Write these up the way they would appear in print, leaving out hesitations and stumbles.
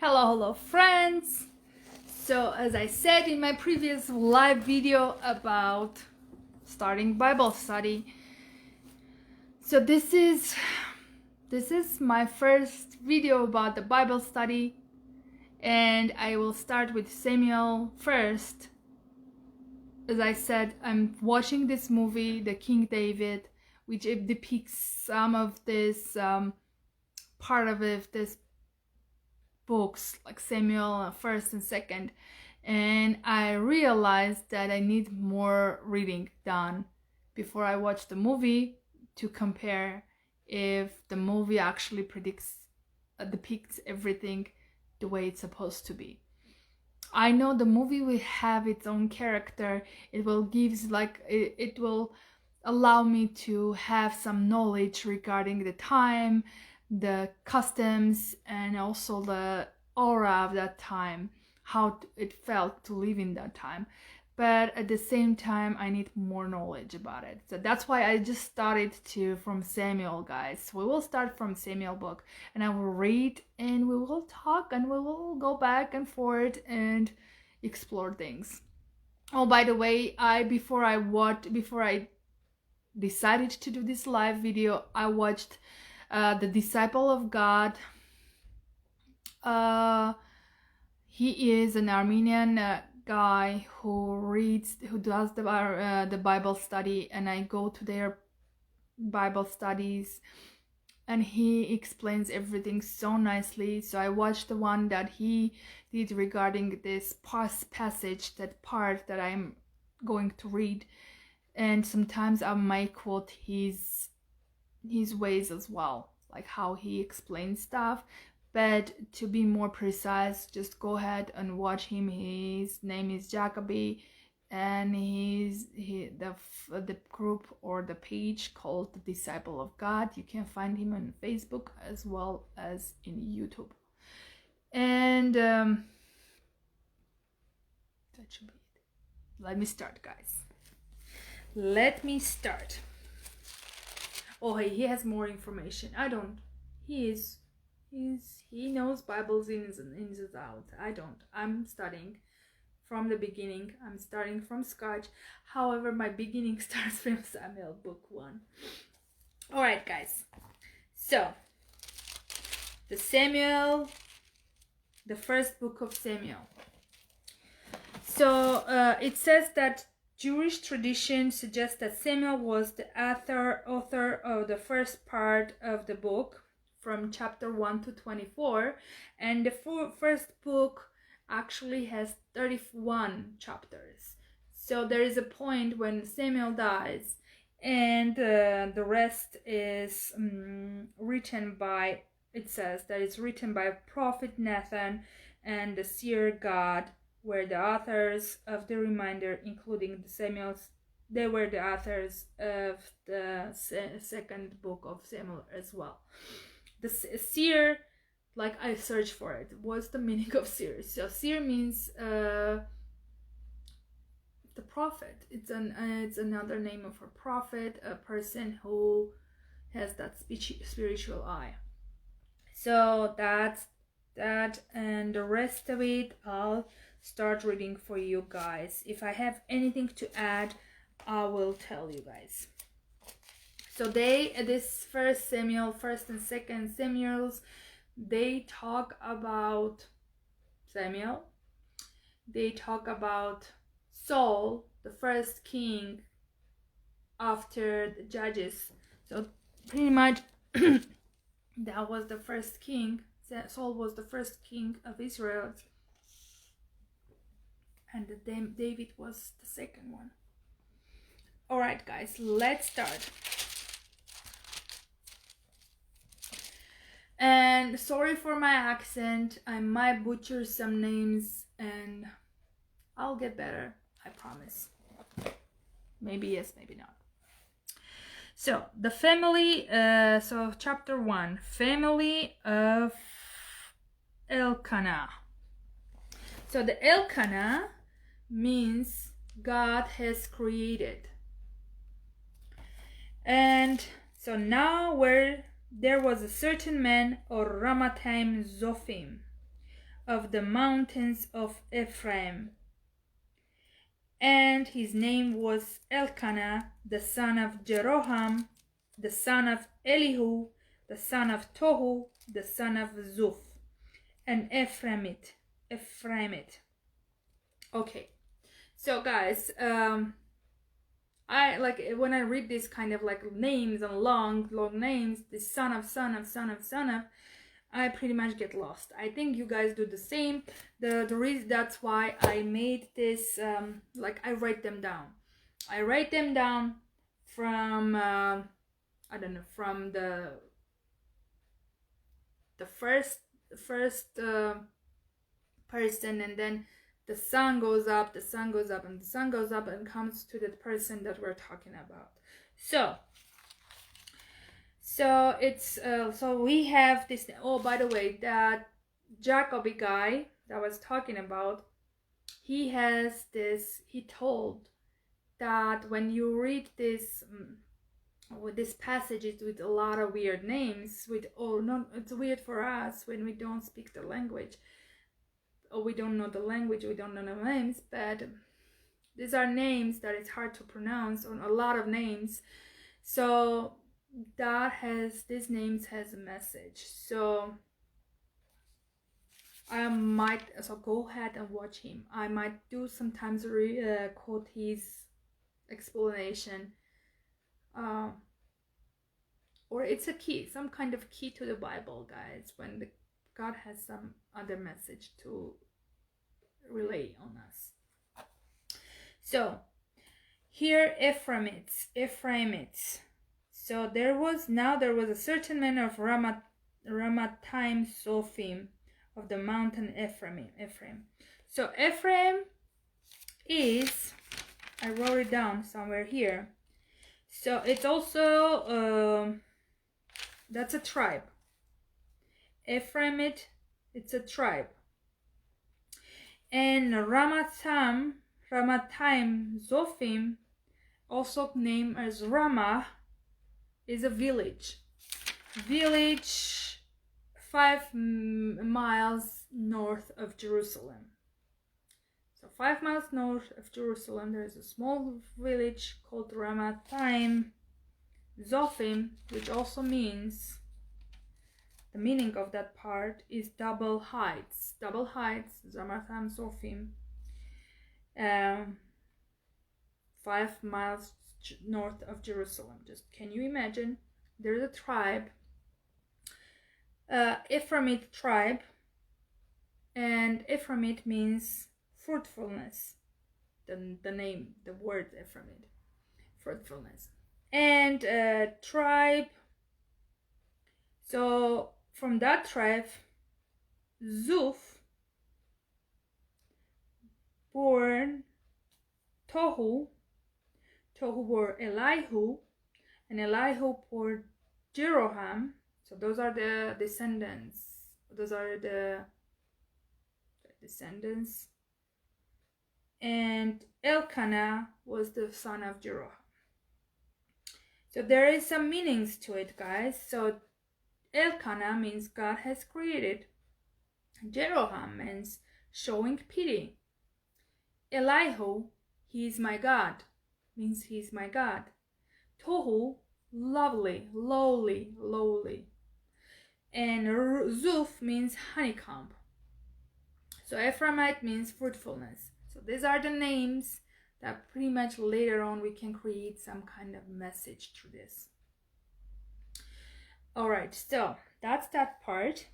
Hello friends. So as I said in my previous live video about starting Bible study, so this is my first video about the Bible study, and I will start with Samuel first. As I said, I'm watching this movie, The King David, which it depicts some of this part of it, this books like Samuel first and second, and I realized that I need more reading done before I watch the movie to compare if the movie actually depicts everything the way it's supposed to be. I know the movie will have its own character. It will allow me to have some knowledge regarding the time, the customs, and also the aura of that time, how it felt to live in that time. But at the same time, I need more knowledge about it. So that's why I just started from Samuel, guys. We will start from Samuel book, and I will read, and we will talk, and we will go back and forth and explore things. Oh, by the way, before I decided to do this live video, I watched the Disciple of God. He is an Armenian guy who does the Bible study, and I go to their Bible studies, and he explains everything so nicely. So I watched the one that he did regarding this passage, that part that I'm going to read, and sometimes I might quote his ways as well, like how he explains stuff. But to be more precise, just go ahead and watch him. His name is Jacoby, and the group or the page called The Disciple of God. You can find him on Facebook as well as in YouTube. And that should be it. Let me start, guys. Let me start. Oh, hey, he has more information. I don't. He knows Bibles ins and out. I don't. I'm studying from the beginning. I'm starting from scratch. However, my beginning starts from Samuel book 1. All right, guys. So, the first book of Samuel. So, it says that Jewish tradition suggests that Samuel was the author of the first part of the book, from chapter 1 to 24, and the first book actually has 31 chapters. So there is a point when Samuel dies, and the rest is written by, it says that it's written by prophet Nathan and the seer Gad, were the authors of the remainder, including the Samuels. They were the authors of the second book of Samuel as well. The seer, like I searched for it, what's the meaning of seer? So seer means the prophet. It's another name of a prophet, a person who has that spiritual eye. So that's that, and the rest of it I'll start reading for you guys. If I have anything to add, I will tell you guys. So this first and second Samuels, they talk about Samuel. They talk about Saul, the first king after the judges. So pretty much that was the first king. Saul was the first king of Israel, and David was the second one. All right, guys, let's start. And sorry for my accent. I might butcher some names, and I'll get better, I promise. Maybe yes, maybe not. So the family, so chapter 1, family of Elkanah. So the Elkanah means God has created. And so now there was a certain man, or Ramathaim Zophim, of the mountains of Ephraim. And his name was Elkanah, the son of Jeroham, the son of Elihu, the son of Tohu, the son of Zuph, an Ephraimite. Okay, so guys, I like when I read this kind of like names and long names, the son of, I pretty much get lost. I think you guys do the same. The reason that's why I made this like I write them down. I write them down from I don't know, from the first person, and then the sun goes up, and the sun goes up and comes to the person that we're talking about. So it's so we have this. Oh, by the way, that Jacoby guy that I was talking about, he has this. He told that when you read this this passages with a lot of weird names, it's weird for us when we don't speak the language, or we don't know the language, we don't know the names, but these are names that it's hard to pronounce, or a lot of names. So these names has a message. So I might go ahead and watch him. I might do sometimes quote his explanation, or it's a key, some kind of key to the Bible, guys, when God has some other message to relay on us. So here, Ephraimites. So there was a certain man of Ramathaim Zophim, of the mountain Ephraim. So Ephraim is, I wrote it down somewhere here. So it's also that's a tribe. Ephraimite, it's a tribe. And Ramathaim Zophim, also named as Ramah, is a village 5 miles north of Jerusalem. So 5 miles north of Jerusalem, there is a small village called Ramathaim Zophim, which also means, the meaning of that part is double heights, Ramathaim Zophim, 5 miles north of Jerusalem. Just can you imagine? There's a tribe, Ephraimite tribe, and Ephraimite means fruitfulness. The name, the word Ephraimite, fruitfulness, and tribe. So from that tribe, Zuph born Tohu bore Elihu, and Elihu bore Jeroham. So those are the descendants. And Elkanah was the son of Jeroham. So there is some meanings to it, guys. So Elkanah means God has created. Jeroham means showing pity. Elihu, he is my God, means he is my God. Tohu, lovely, lowly. And Zuph means honeycomb. So Ephraimite means fruitfulness. So these are the names that pretty much later on we can create some kind of message through this. Alright, so that's that part.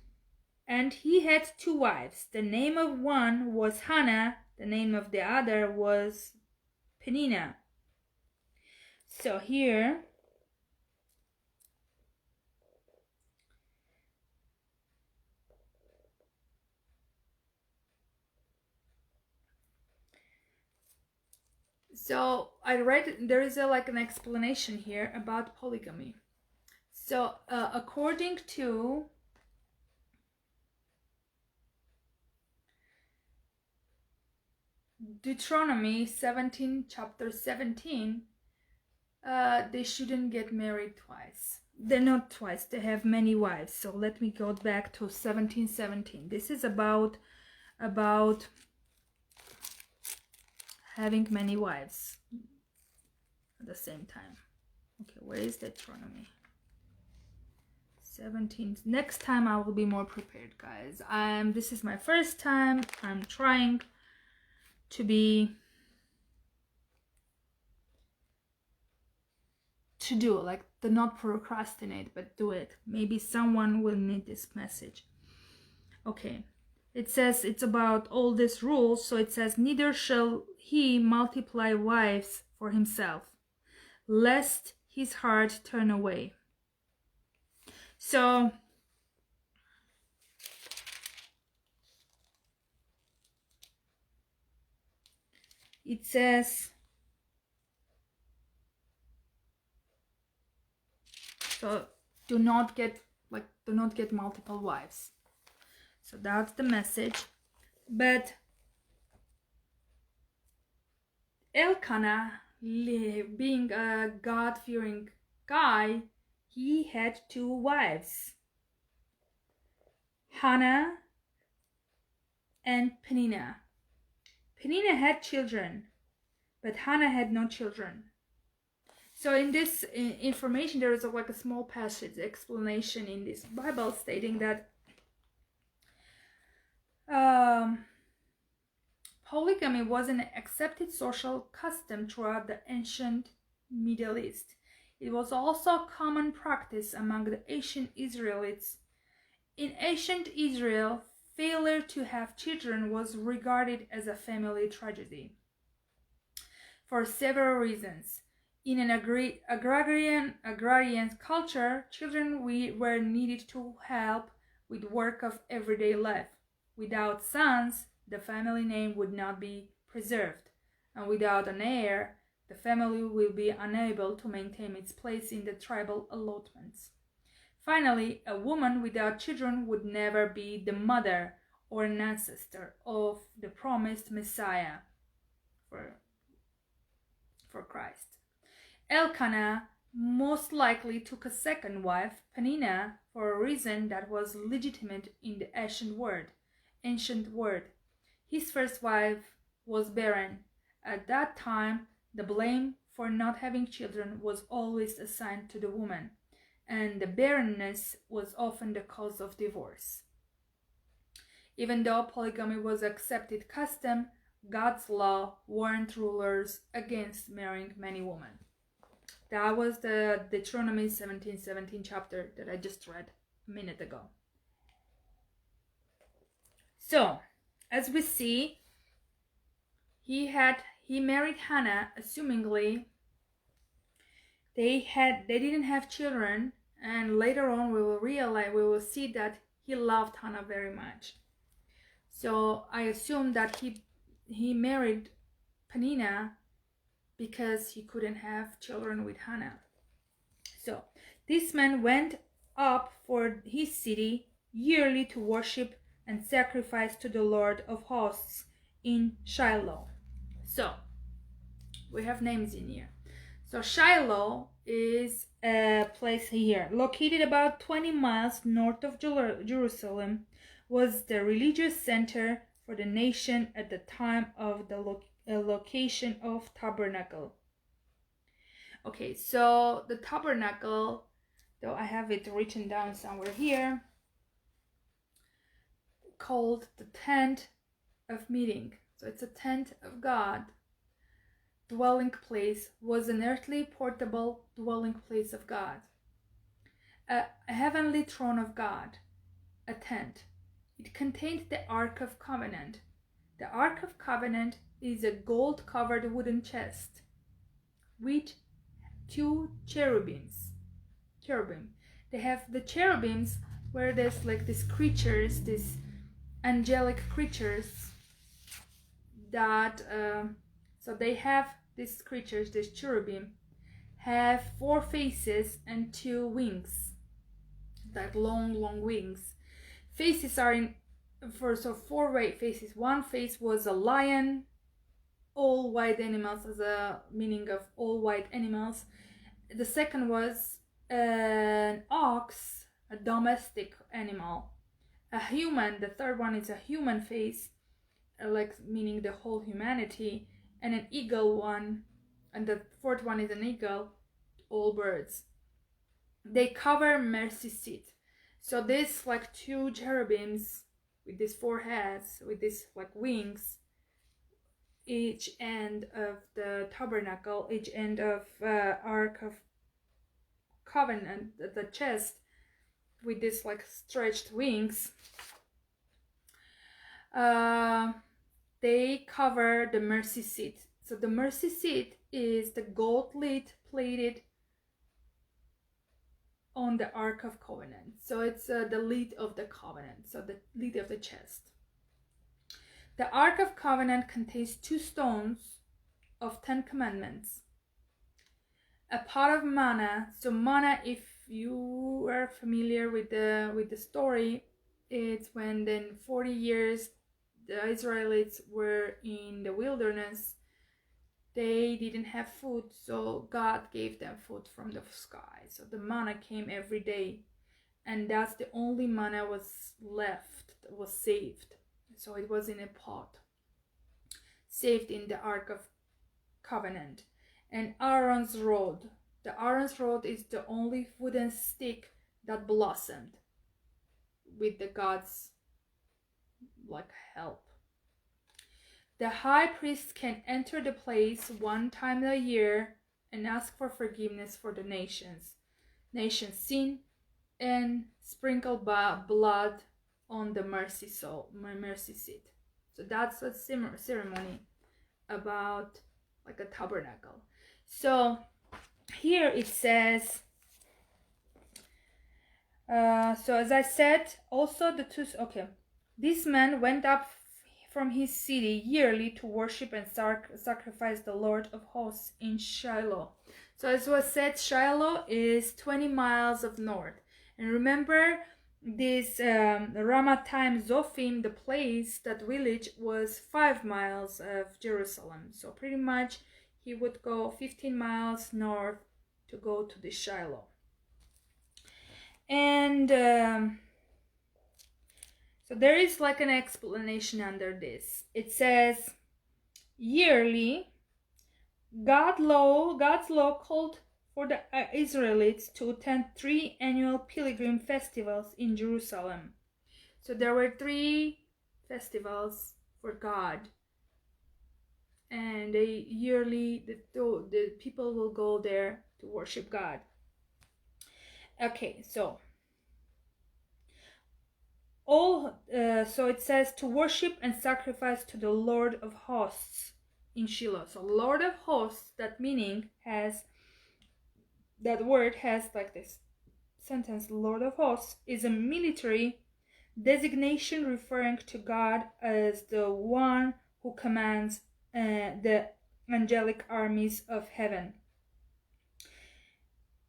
And he had 2 wives. The name of one was Hannah, the name of the other was Peninnah. So here, so I read, there is an explanation here about polygamy. So according to Deuteronomy 17, chapter 17, they shouldn't get married twice. They're not twice, they have many wives. So let me go back to 17:17. This is about about having many wives at the same time. Okay, where is Deuteronomy? 17. Next time I will be more prepared, guys. This is my first time. I'm trying to do like to not procrastinate, but do it. Maybe someone will need this message. Okay, it says it's about all these rules. So it says, neither shall he multiply wives for himself, lest his heart turn away. So it says, so do not get multiple wives. So that's the message. But Elkanah, being a God-fearing guy, he had 2 wives, Hannah and Peninnah. Peninnah had children, but Hannah had no children. So in this information, there is like a small passage explanation in this Bible stating that polygamy was an accepted social custom throughout the ancient Middle East. It was also a common practice among the ancient Israelites. In ancient Israel, failure to have children was regarded as a family tragedy for several reasons. In an agrarian culture, children were needed to help with work of everyday life. Without sons, the family name would not be preserved, and without an heir, the family will be unable to maintain its place in the tribal allotments. Finally, a woman without children would never be the mother or an ancestor of the promised Messiah for Christ. Elkanah most likely took a second wife, Peninnah, for a reason that was legitimate in the ancient world. His first wife was barren. At that time, the blame for not having children was always assigned to the woman, and the barrenness was often the cause of divorce. Even though polygamy was an accepted custom, God's law warned rulers against marrying many women. That was the Deuteronomy 17:17 chapter that I just read a minute ago. So, as we see, he married Hannah, assumingly they didn't have children, and later on we will see that he loved Hannah very much. So I assume that he married Peninnah because he couldn't have children with Hannah. So this man went up for his city yearly to worship and sacrifice to the Lord of hosts in Shiloh. So we have names in here. So Shiloh is a place here located about 20 miles north of Jerusalem, was the religious center for the nation at the time of the location of tabernacle. Okay, so the tabernacle, though I have it written down somewhere here, called the tent of meeting. So it's a tent of God. Dwelling place was an earthly portable dwelling place of God. A heavenly throne of God. A tent. It contained the Ark of Covenant. The Ark of Covenant is a gold-covered wooden chest with 2 cherubims. They have the cherubims where there's like these creatures, these angelic creatures that so they have these creatures, this cherubim, have 4 faces and 2 wings, like long wings. Faces are in 4 faces. One face was a lion, all white animals as a meaning of all white animals. The second was an ox, a domestic animal. A human, the third one is a human face, like meaning the whole humanity, and an eagle one, and the fourth one is an eagle, all birds. They cover mercy seat. So this like two cherubims with these four heads, with these like wings, each end of the tabernacle, each end of Ark of Covenant, the chest, with these like stretched wings. They cover the mercy seat. So the mercy seat is the gold lid plated on the Ark of Covenant. So it's the lid of the covenant, so the lid of the chest. The Ark of Covenant contains 2 stones of 10 commandments, a pot of manna. So manna, if you are familiar with the story, it's when then 40 years the Israelites were in the wilderness. They didn't have food, so God gave them food from the sky. So the manna came every day, and that's the only manna was left, was saved. So it was in a pot, saved in the Ark of Covenant. And Aaron's rod. The Aaron's rod is the only wooden stick that blossomed with the God's like help. The high priest can enter the place 1 time a year and ask for forgiveness for the nation's sin, and sprinkle blood on the mercy seat. So that's a ceremony about like a tabernacle. So here it says, so as I said, also the two, this man went up from his city yearly to worship and sacrifice the Lord of hosts in Shiloh. So as was said, Shiloh is 20 miles of north. And remember, this Ramathaim Zophim, the place, that village, was 5 miles of Jerusalem. So pretty much he would go 15 miles north to go to the Shiloh. And so there is like an explanation under this. It says, yearly, God's law called for the Israelites to attend 3 annual pilgrim festivals in Jerusalem. So there were 3 festivals for God, and they yearly, the people will go there to worship God. Okay, so so it says to worship and sacrifice to the Lord of hosts in Shiloh. So Lord of hosts, that meaning has, that word has like this sentence, Lord of hosts, is a military designation referring to God as the one who commands the angelic armies of heaven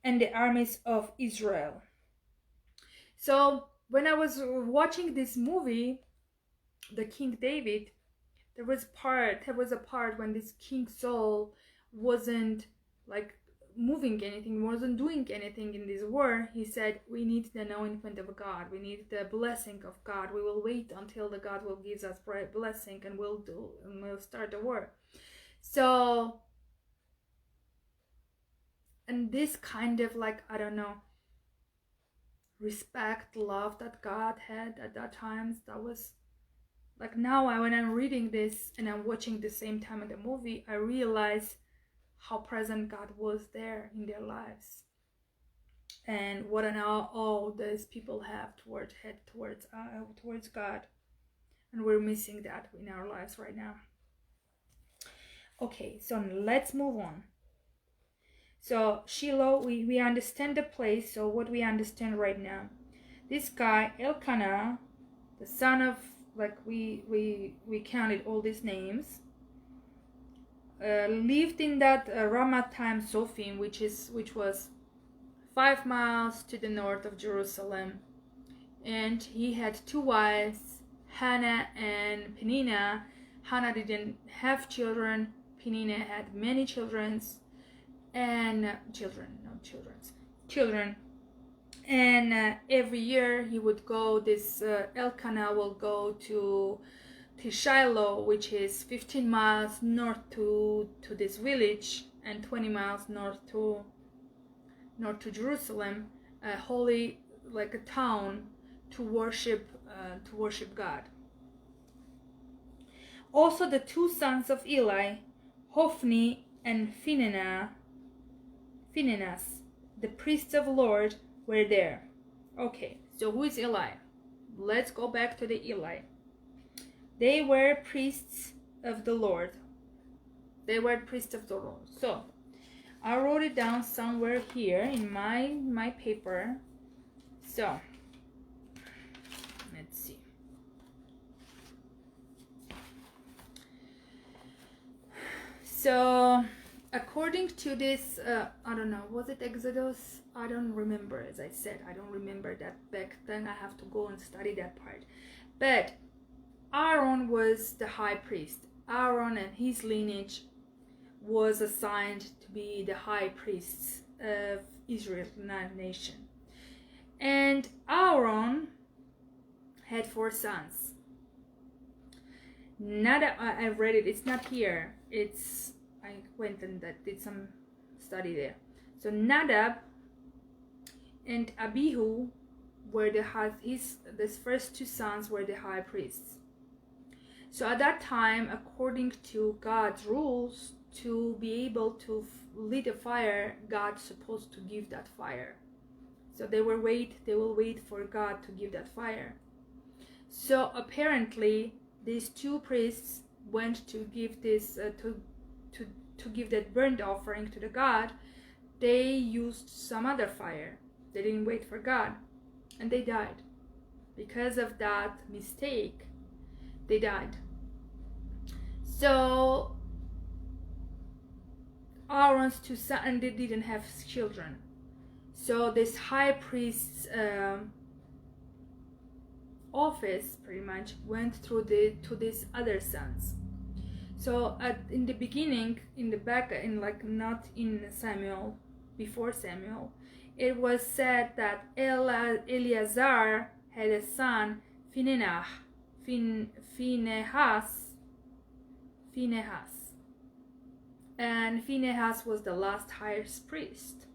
and the armies of Israel. So when I was watching this movie, the King David, there was a part when this King Saul wasn't like moving anything, wasn't doing anything in this war. He said, we need the anointment of God, we need the blessing of God, we will wait until the God will give us blessing, and we'll start the war. So, and this kind of like, I don't know, respect, love that God had at that time, that was like, now when I'm reading this and I'm watching the same time in the movie, I realize how present God was there in their lives, and what an awe these people have towards God, and we're missing that in our lives right now. Okay, so let's move on. So Shiloh, we understand the place. So what we understand right now, this guy Elkanah, the son of, like we counted all these names, lived in that Ramathaim Zophim, which was 5 miles to the north of Jerusalem, and he had 2 wives, Hannah and Peninnah. Hannah didn't have children. Peninnah had many children. And children. And every year he would go, this Elkanah will go to to Shiloh, which is 15 miles north to this village and 20 miles north to Jerusalem, a holy, like a town to worship God. Also, the two sons of Eli, Hophni and Phinehas, the priests of the Lord, were there. Okay, so who is Eli? Let's go back to the Eli. They were priests of the Lord. They were priests of the Lord. So I wrote it down somewhere here in my paper. So let's see. So according to this, I don't know, was it Exodus? I don't remember. As I said, I don't remember that back then. I have to go and study that part. But Aaron was the high priest. Aaron and his lineage was assigned to be the high priests of Israel nation. And Aaron had 4 sons. I read it. It's not here. I went and did some study there. So Nadab and Abihu were these first 2 sons were the high priests. So at that time, according to God's rules, to be able to lead a fire, God's supposed to give that fire. So they will wait for God to give that fire. So apparently, these 2 priests went to give this to give that burnt offering to the God. They used some other fire. They didn't wait for God, and they died. Because of that mistake, they died. So Aaron's 2 sons, and they didn't have children. So this high priest's office pretty much went to these other sons. So in the beginning, not in Samuel, before Samuel, it was said that Eleazar had a son, Phinehas, and Phinehas was the last highest priest.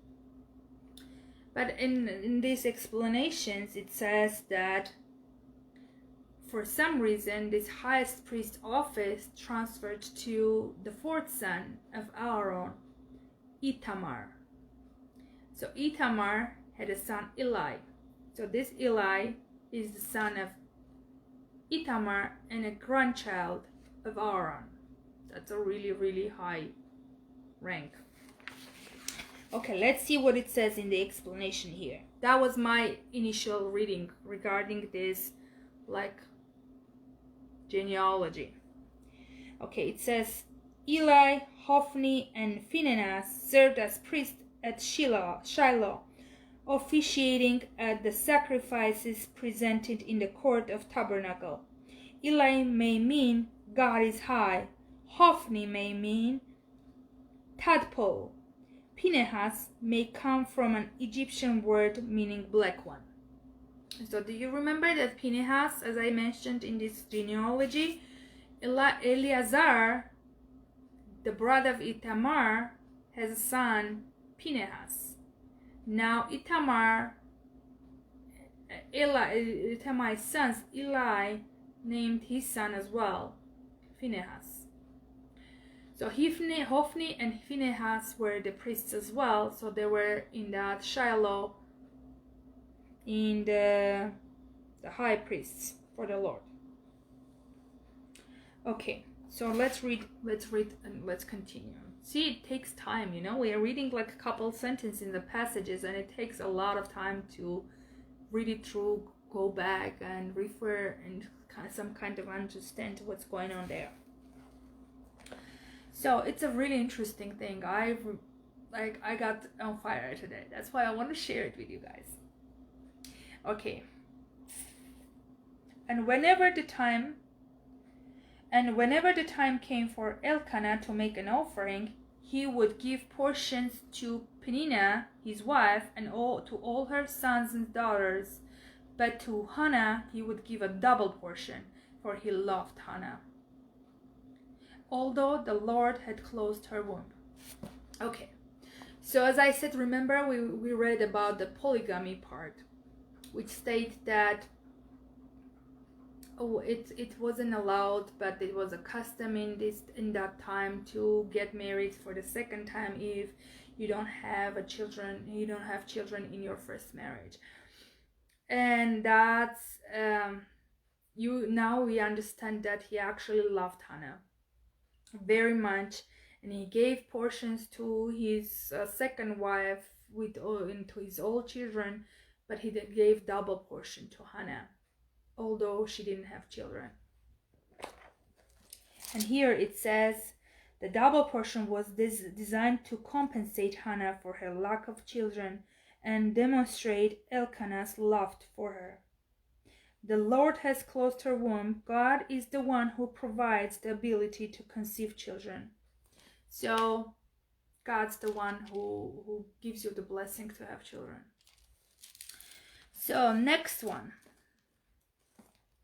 But in these explanations, it says that for some reason, this highest priest office transferred to the 4th son of Aaron, Ithamar. So Ithamar had a son, Eli. So this Eli is the son of Ithamar and a grandchild of Aaron. That's a really, really high rank. Okay, let's see what it says in the explanation here. That was my initial reading regarding this, genealogy. Okay, it says Eli, Hophni, and Phinehas served as priests at Shiloh, officiating at the sacrifices presented in the court of tabernacle. Eli may mean God is high. Hophni may mean tadpole. Phinehas may come from an Egyptian word meaning black one. So do you remember that Phinehas, as I mentioned in this genealogy, Eleazar, the brother of Ithamar, has a son, Phinehas. Now Ithamar's sons, Eli, named his son as well, Phinehas. So Hophni and Phinehas were the priests as well, so they were in that Shiloh, in the high priests for the Lord. Okay, so let's read and let's continue. See, it takes time, we are reading a couple sentences in the passages, and it takes a lot of time to read it through, go back and refer and some kind of understand what's going on there. So it's a really interesting thing. I got on fire today. That's why I want to share it with you guys. Okay. And whenever the time came for Elkanah to make an offering, he would give portions to Peninnah, his wife, and to all her sons and daughters. But to Hannah he would give a double portion, for he loved Hannah, although the Lord had closed her womb. Okay, so as I said, remember we read about the polygamy part, which states that it wasn't allowed, but it was a custom in that time to get married for the second time if you don't have children in your first marriage. And that's now we understand that he actually loved Hannah very much, and he gave portions to his second wife into his old children, but he gave double portion to Hannah, although she didn't have children. And here it says the double portion was designed to compensate Hannah for her lack of children and demonstrate Elkanah's love for her. The Lord has closed her womb. God is the one who provides the ability to conceive children. So God's the one who gives you the blessing to have children. So next one.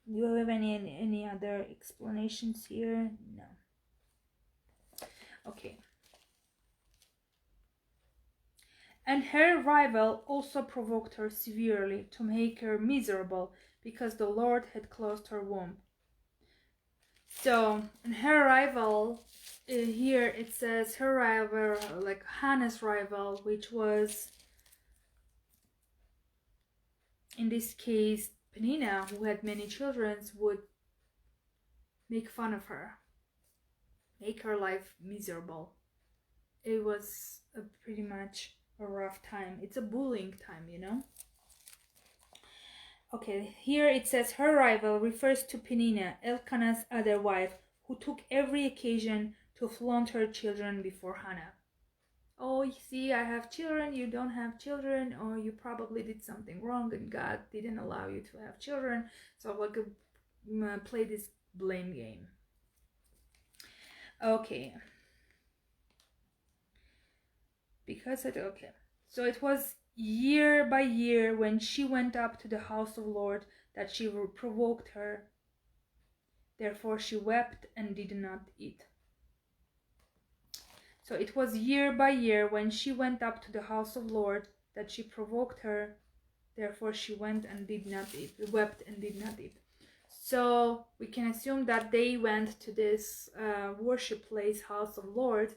Do you have any other explanations here? No. Okay. And her rival also provoked her severely to make her miserable, because the Lord had closed her womb. So, and her rival, here it says her rival, like Hannah's rival, which was, in this case, Peninnah, who had many children, would make fun of her, make her life miserable. It was pretty much a rough time. It's a bullying time, you know. Okay, here it says her rival refers to Peninnah, Elkanah's other wife, who took every occasion to flaunt her children before Hannah. Oh, you see, I have children, you don't have children, or you probably did something wrong and God didn't allow you to have children. So like play this blame game. Okay. So it was year by year when she went up to the house of the Lord that she provoked her. Therefore she wept and did not eat. So it was year by year when she went up to the house of the Lord that she provoked her. Therefore she went and did not eat, wept and did not eat. So we can assume that they went to this worship place, house of the Lord,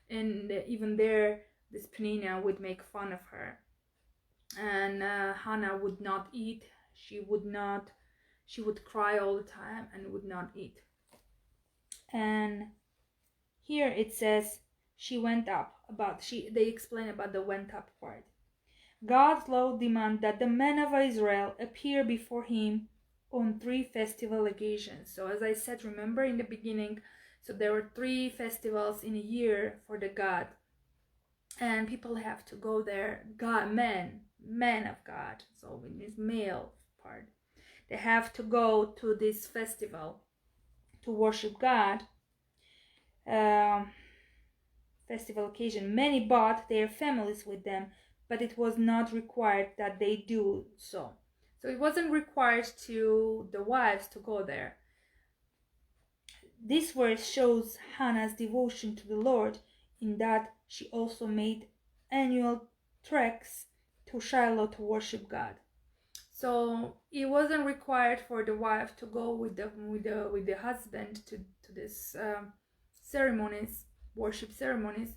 and even there this Peninnah would make fun of her. And Hannah would not eat. She would cry all the time and would not eat. And here it says she went up. They explain about the went up part. God's law demands that the men of Israel appear before him on 3 festival occasions. So as I said, remember in the beginning, so there were 3 festivals in a year for the God. And people have to go there, men of God, so in this male part, they have to go to this festival to worship God. Festival occasion. Many brought their families with them, but it was not required that they do so. So it wasn't required to the wives to go there. This verse shows Hannah's devotion to the Lord in that she also made annual treks to Shiloh to worship God. So it wasn't required for the wife to go with the husband to this ceremonies, worship ceremonies,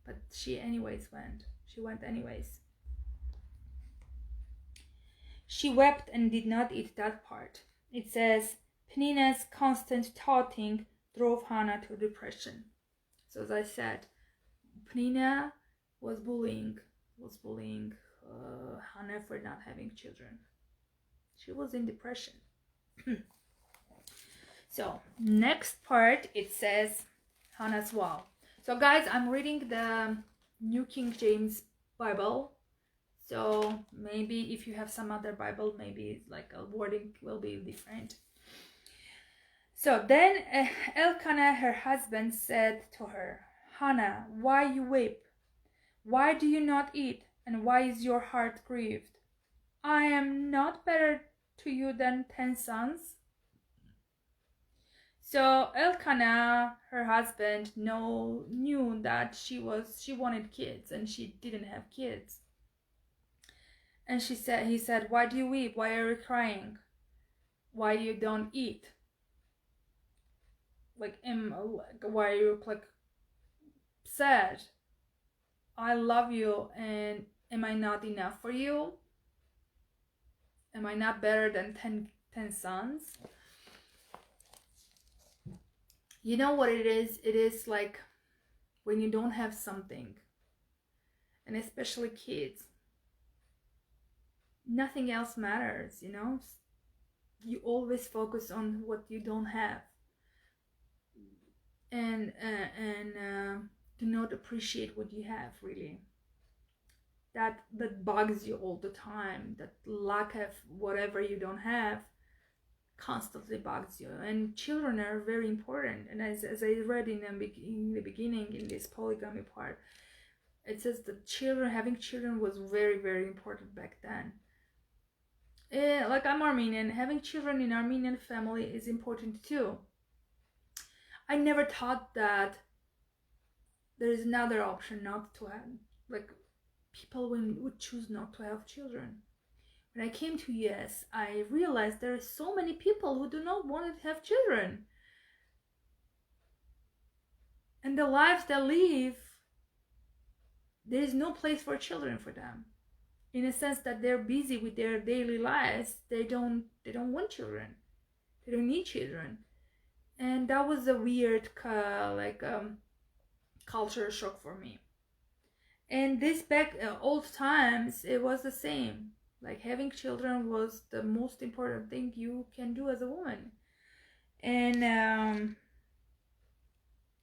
but she anyways went. She went anyways. She wept and did not eat, that part. It says Peninnah's constant taunting drove Hannah to depression. So as I said, Peninnah was bullying Hannah for not having children. She was in depression. So next part, it says Hannah's vow. So guys, I'm reading the New King James Bible. So maybe if you have some other Bible, maybe like a wording will be different. So then Elkanah, her husband, said to her, Hannah, why you weep? Why do you not eat? And why is your heart grieved? I am not better to you than 10 sons? So Elkanah, her husband, knew that she wanted kids and she didn't have kids. And he said, "Why do you weep? Why are you crying? Why you don't eat? Why you sad? I love you, and am I not enough for you? Am I not better than 10 sons?" You know what it is? It is like when you don't have something, and especially kids, nothing else matters, You always focus on what you don't have, and do not appreciate what you have, really. That bugs you all the time. That lack of whatever you don't have constantly bugs you. And children are very important. And as I read in the beginning, in this polygamy part, it says that having children was very, very important back then. Like, I'm Armenian, having children in Armenian family is important too. I never thought that there is another option not to have, like, people would choose not to have children. When I came to US, I realized there are so many people who do not want to have children. And the lives they live, there is no place for children for them. In a sense that they're busy with their daily lives, they don't want children. They don't need children. And that was a weird culture shock for me. And this back old times, it was the same. Like, having children was the most important thing you can do as a woman.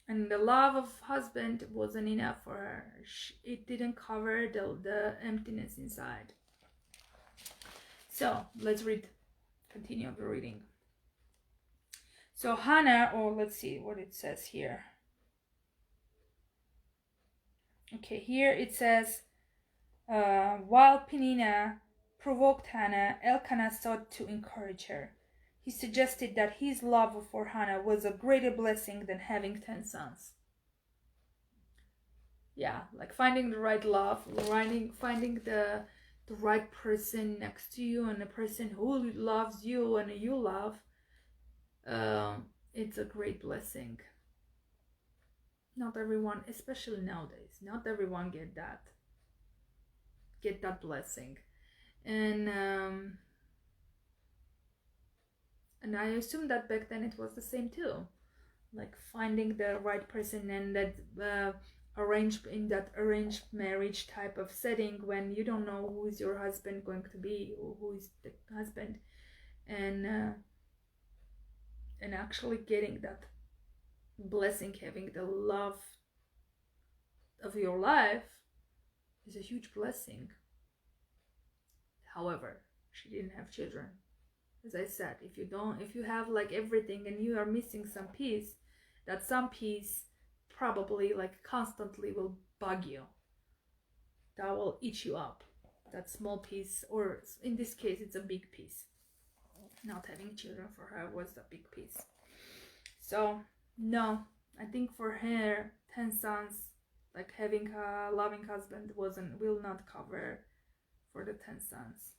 And the love of husband wasn't enough for her. It didn't cover the emptiness inside. So let's continue the reading. So Hannah, let's see what it says here. Okay, here it says, while Peninnah provoked Hannah, Elkanah sought to encourage her. He suggested that his love for Hannah was a greater blessing than having 10 sons. Yeah, like finding the right love, finding the right person next to you, and a person who loves you and you love, it's a great blessing. Not everyone, especially nowadays, not everyone get that blessing. And I assume that back then it was the same too, like finding the right person, and that arranged marriage type of setting, when you don't know who is your husband going to be, or who is the husband, and actually getting that blessing, having the love of your life, is a huge blessing. However, she didn't have children. As I said, if you have like everything and you are missing some piece, that some piece probably like constantly will bug you. That will eat you up. That small piece, or in this case, it's a big piece. Not having children for her was a big piece. So no, I think for her, 10 sons, like having a loving husband, will not cover for the 10 sons.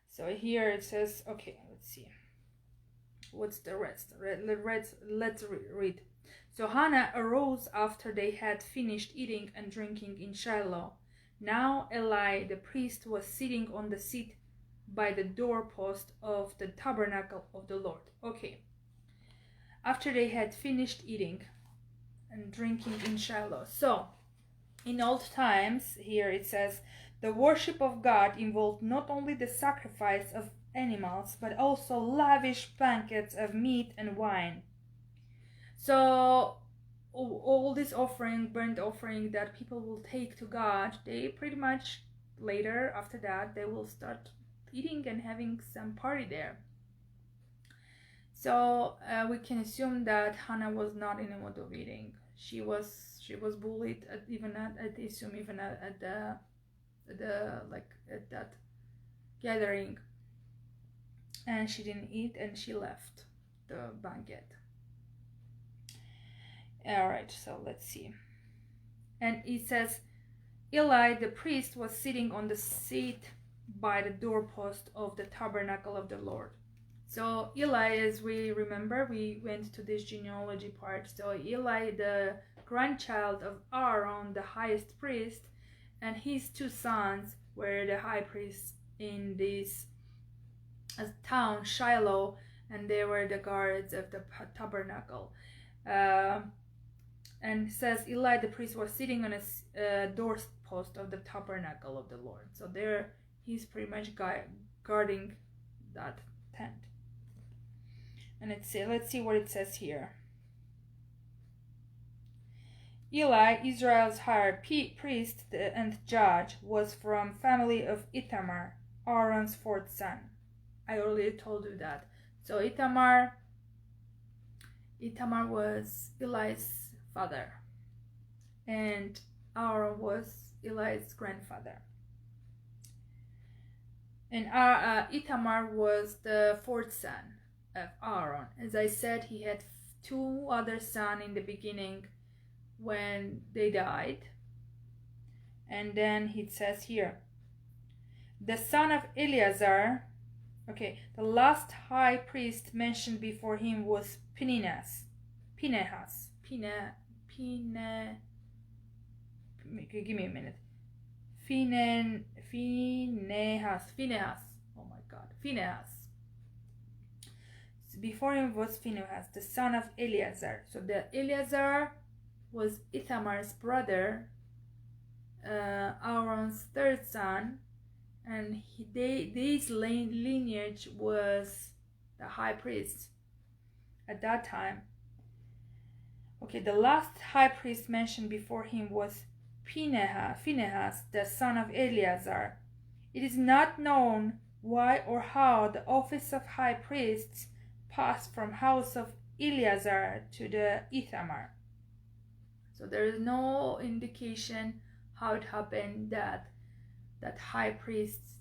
So here it says, okay, let's see. What's the rest? Let's read. So Hannah arose after they had finished eating and drinking in Shiloh. Now Eli the priest was sitting on the seat by the doorpost of the tabernacle of the Lord. Okay. After they had finished eating and drinking in Shiloh. So, in old times, here it says, the worship of God involved not only the sacrifice of animals, but also lavish banquets of meat and wine. So, all this burnt offering that people will take to God, they pretty much later, after that, they will start eating and having some party there. So we can assume that Hannah was not in a mood of eating. She was bullied at that gathering, and she didn't eat and she left. the banquet. All right, so let's see. And it says, Eli the priest was sitting on the seat by the doorpost of the tabernacle of the Lord. So Eli, as we remember, we went to this genealogy part. So Eli, the grandchild of Aaron, the highest priest, and his two sons were the high priests in this town, Shiloh, and they were the guards of the tabernacle. And it says Eli the priest was sitting on a doorpost of the tabernacle of the Lord. So there he's pretty much guarding that tent. And let's see what it says here. Eli, Israel's high priest and judge, was from family of Ithamar, Aaron's fourth son. I already told you that. So Ithamar was Eli's father, and Aaron was Eli's grandfather. And Ithamar was the fourth son of Aaron. As I said, he had two other sons in the beginning when they died. And then it says here, the son of Eleazar, the last high priest mentioned before him was Phinehas. Give me a minute. Phinehas. Oh my God, Phinehas. So before him was Phinehas, the son of Eleazar. So the Eleazar was Ithamar's brother, Aaron's third son, and this lineage was the high priest at that time. The last high priest mentioned before him was Phinehas, the son of Eleazar. It is not known why or how the office of high priests passed from house of Eleazar to the Ithamar. So there is no indication how it happened that high priest's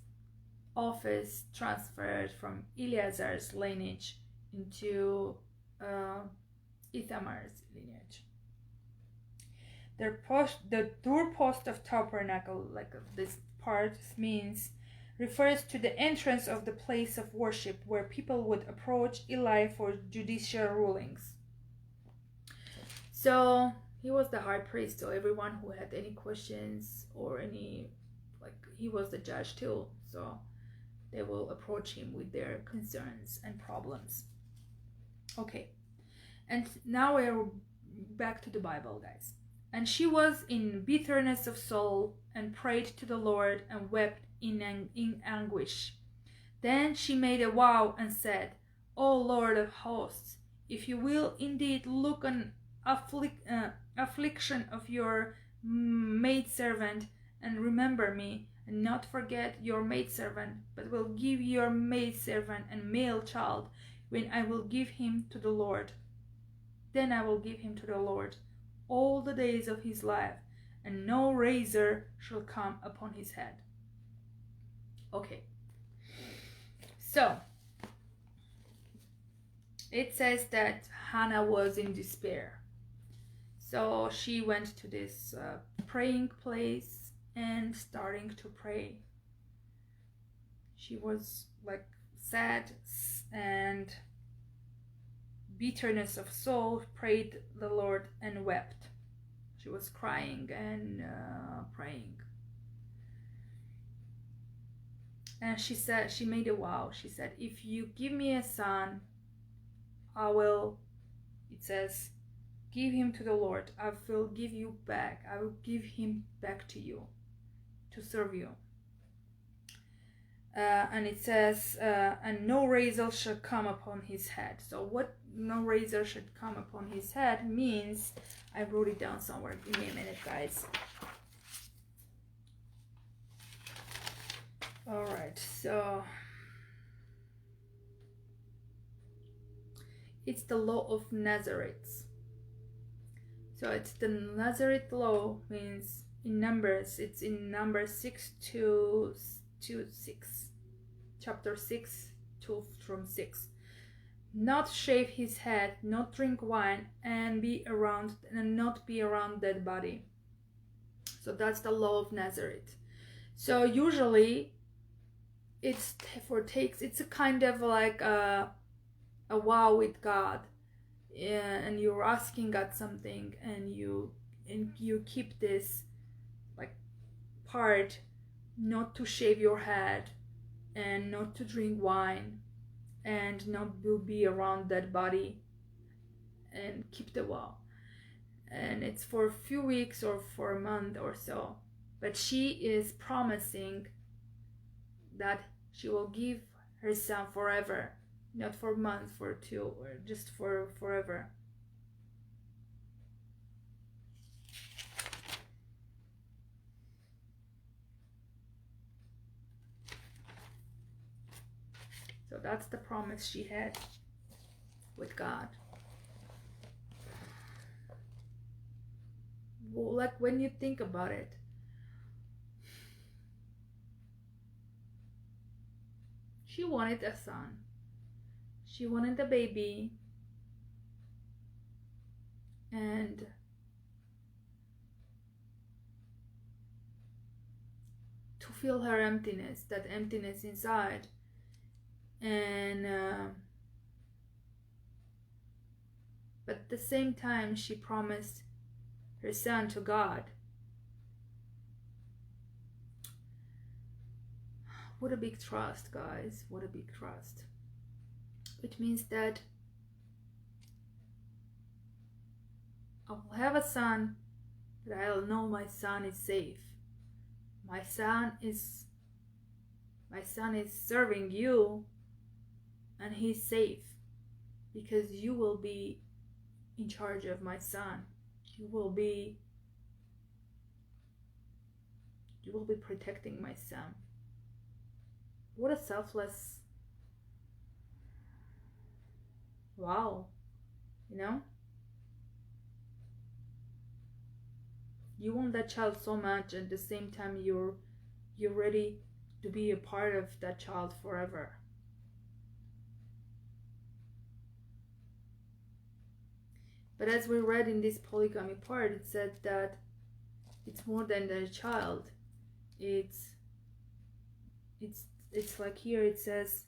office transferred from Eleazar's lineage into Ithamar's lineage. The doorpost of tabernacle, like this part refers to the entrance of the place of worship where people would approach Eli for judicial rulings. So he was the high priest, so everyone who had any questions or he was the judge too, so they will approach him with their concerns and problems. And now we're back to the Bible, guys. And she was in bitterness of soul and prayed to the Lord and wept in anguish. Then she made a vow and said, O Lord of hosts, if you will indeed look on affliction of your maidservant and remember me, and not forget your maidservant, but will give your maidservant a male child, when I will give him to the Lord. Then I will give him to the Lord all the days of his life, and no razor shall come upon his head. So it says that Hannah was in despair. So she went to this praying place and starting to pray. She was sad and bitterness of soul, prayed the Lord and wept. She was crying and praying. And she made a vow. She said, if you give me a son, I will, it says, give him to the Lord. I will give you back. I will give him back to you to serve you. And it says, and no razor shall come upon his head. So what no razor should come upon his head means, I wrote it down somewhere. Give me a minute, guys. All right, so it's the law of Nazarites. So it's the Nazarite law, means in Numbers, it's in Numbers 6 to 6, chapter 6 from 6. not shave his head, not drink wine, and not be around dead body. So that's the law of Nazareth. So usually it's a kind of like a vow with God, and you're asking God something, and you keep this like part, not to shave your head and not to drink wine and not be around dead body, and keep the vow. And it's for a few weeks or for a month or so, but she is promising that she will give her son forever, not for a month, for two, or just for forever. So that's the promise she had with God. Well, like when you think about it, she wanted a son. She wanted a baby. And to feel her emptiness, that emptiness inside. And but at the same time, she promised her son to God. What a big trust, guys. What a big trust. It means that I will have a son, but I'll know my son is safe. My son is serving you, and he's safe because you will be in charge of my son. You will be protecting my son. What a selfless, wow, you know? You want that child so much, and at the same time you're ready to be a part of that child forever. But as we read in this polygamy part, it said that it's more than a child. It's like here it says,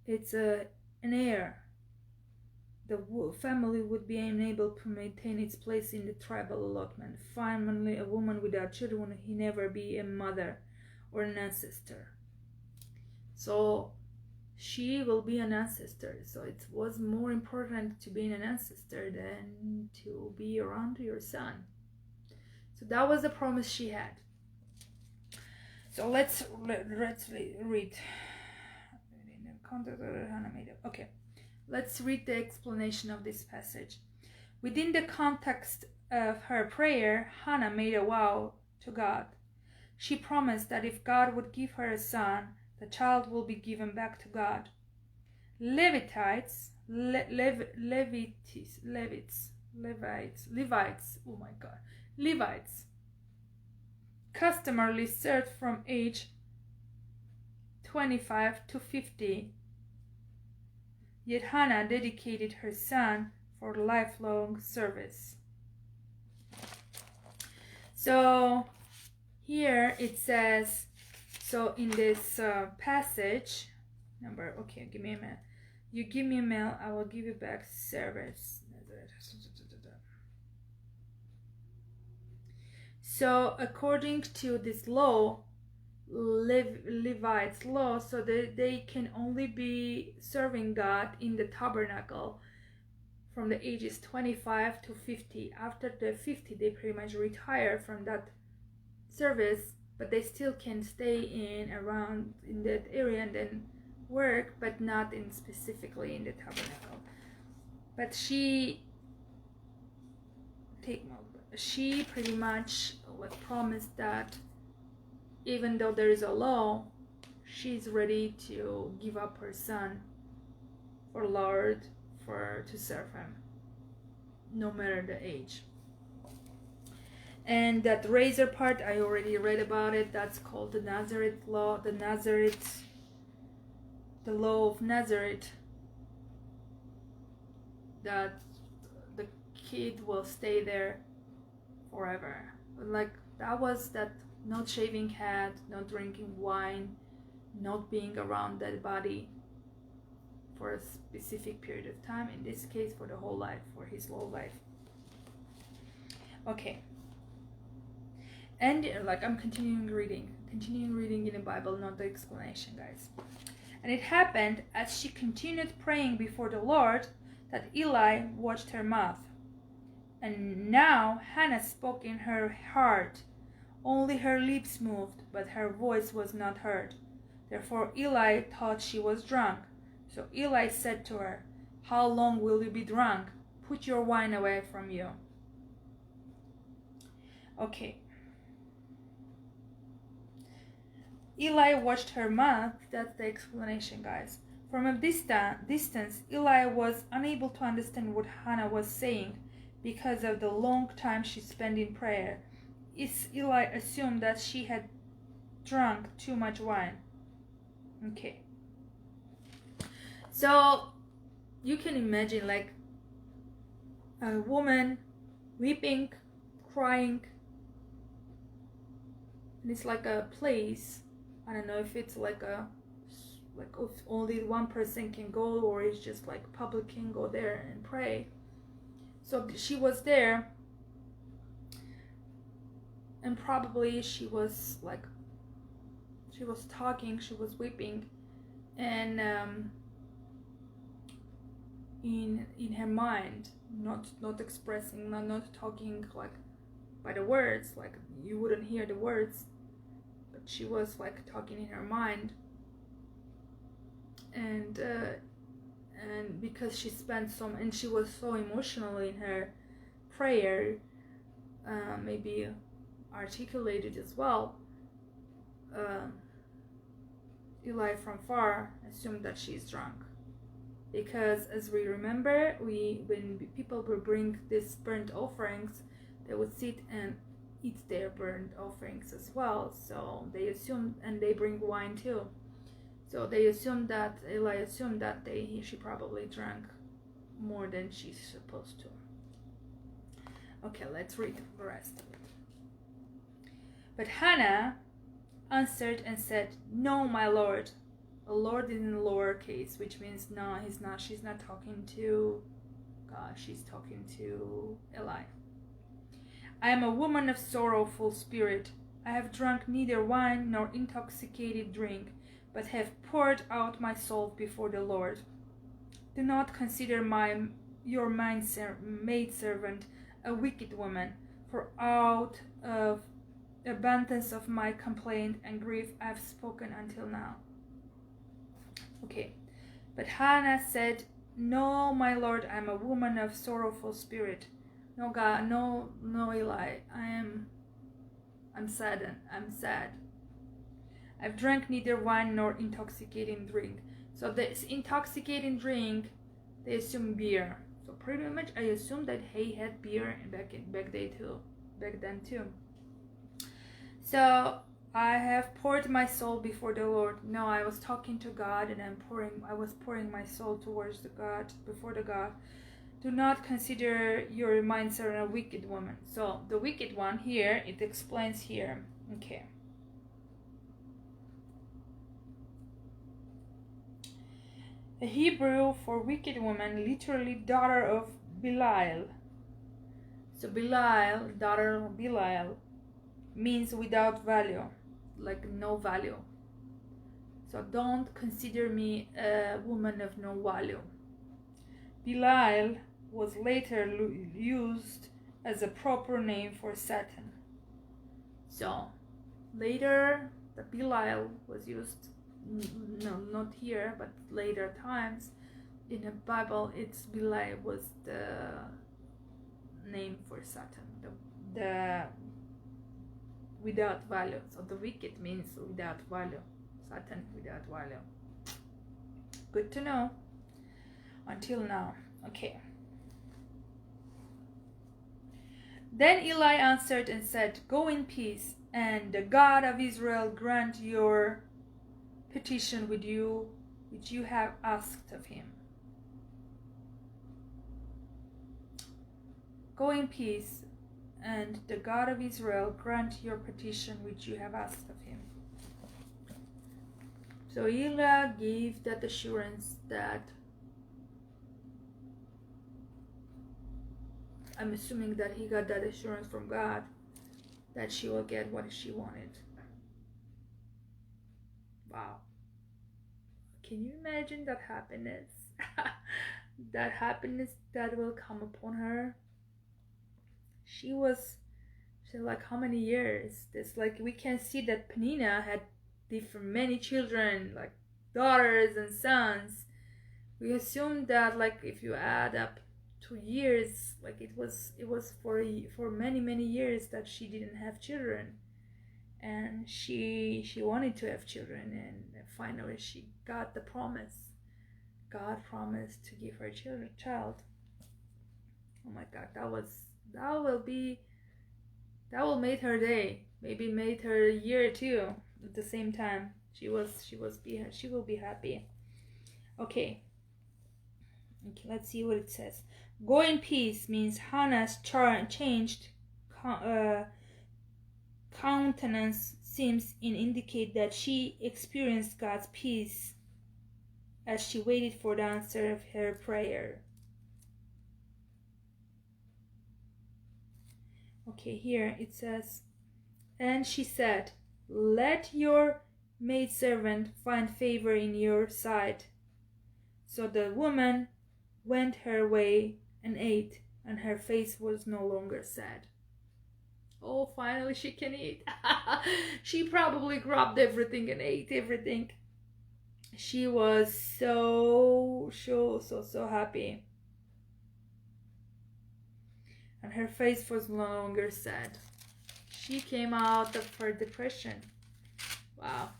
it's an heir. The family would be unable to maintain its place in the tribal allotment. Finally, a woman without children, he never be a mother or an ancestor. So she will be an ancestor. So it was more important to be an ancestor than to be around your son. So that was the promise she had. So let's read. Okay, let's read the explanation of this passage. Within the context of her prayer, Hannah made a vow to God. She promised that if God would give her a son, the child will be given back to God. Levites, customarily served from age 25 to 50. Yet Hannah dedicated her son for lifelong service. So here it says, so in this passage, okay, give me a minute. You give me a mail, I will give you back service. So according to this law, Levites law, so they can only be serving God in the tabernacle from the ages 25 to 50. After the 50, they pretty much retire from that service, but they still can stay around in that area and then work, but not specifically in the tabernacle. But she pretty much promised that even though there is a law, she's ready to give up her son for Lord, to serve him, no matter the age. And that razor part, I already read about it. That's called the Nazareth law, the law of Nazareth. That the kid will stay there forever. Like that was that not shaving head, not drinking wine, not being around dead body for a specific period of time. In this case, for the whole life, for his whole life. Okay. And like I'm continuing reading in the Bible, not the explanation, guys. And it happened as she continued praying before the Lord that Eli watched her mouth. And now Hannah spoke in her heart. Only her lips moved, but her voice was not heard. Therefore Eli thought she was drunk. So Eli said to her, "How long will you be drunk? Put your wine away from you." Okay. Eli watched her mouth. That's the explanation, guys. From a distance, Eli was unable to understand what Hannah was saying because of the long time she spent in prayer. Eli assumed that she had drunk too much wine. Okay. So you can imagine like a woman weeping, crying, and it's like a place. I don't know if it's like if only one person can go, or it's just like public can go there and pray. So she was there, and probably she was talking, she was weeping, and in her mind, not expressing, not talking like by the words, like you wouldn't hear the words, but she was like talking in her mind, and because she spent and she was so emotional in her prayer, maybe articulated as well. Eli from far assumed that she's drunk, because as we remember, when people would bring these burnt offerings, they would sit and eat their burnt offerings as well. So they assumed, and they bring wine too. So they assumed that Eli assumed that she probably drank more than she's supposed to. Okay, let's read the rest of it. But Hannah answered and said, "No, my lord." The Lord is in lowercase, which means no, she's not talking to God, she's talking to Eli. "I am a woman of sorrowful spirit. I have drunk neither wine nor intoxicated drink, but have poured out my soul before the Lord. Do not consider your maidservant a wicked woman, for out of abundance of my complaint and grief I have spoken until now." Okay, but Hannah said, "No, my lord, I am a woman of sorrowful spirit. No, God, no, Eli, I'm saddened. I'm sad. I've drank neither wine nor intoxicating drink." So this intoxicating drink, they assume beer. So pretty much I assume that he had beer back then too. So I have poured my soul before the Lord. No, I was talking to God, and I was pouring my soul towards before the God. "Do not consider your mindservant a wicked woman." So the wicked one here, it explains here. Okay. The Hebrew for wicked woman, literally daughter of Belial. So Belial, daughter of Belial, means without value, like no value. So don't consider me a woman of no value. Belial was later used as a proper name for Satan. So later the Belial was used, no, not here, but later times in the Bible, Belial was the name for Satan, the without value. So the wicked means without value. Satan without value. Good to know. Until now. Okay. Then Eli answered and said, "Go in peace, and the God of Israel grant your petition which you have asked of him." Go in peace, and the God of Israel grant your petition which you have asked of him. So Eli gave that assurance that, I'm assuming that he got that assurance from God that she will get what she wanted. Wow. Can you imagine that happiness? That happiness that will come upon her. She like, how many years? This, like, we can see that Peninnah had many children, like daughters and sons. We assume that, like, if you add up 2 years, like it was for many years that she didn't have children, and she wanted to have children, and finally she got the promise. God promised to give her child. Oh my God, that will make her day, maybe made her year too. At the same time, she will be happy. Okay, let's see what it says. Go in peace means Hannah's changed countenance seems to indicate that she experienced God's peace as she waited for the answer of her prayer. Okay, here it says, "And she said, 'Let your maidservant find favor in your sight.' So the woman went her way and ate, and her face was no longer sad." Oh, finally she can eat. She probably grabbed everything and ate everything. She was so happy. And her face was no longer sad. She came out of her depression. Wow.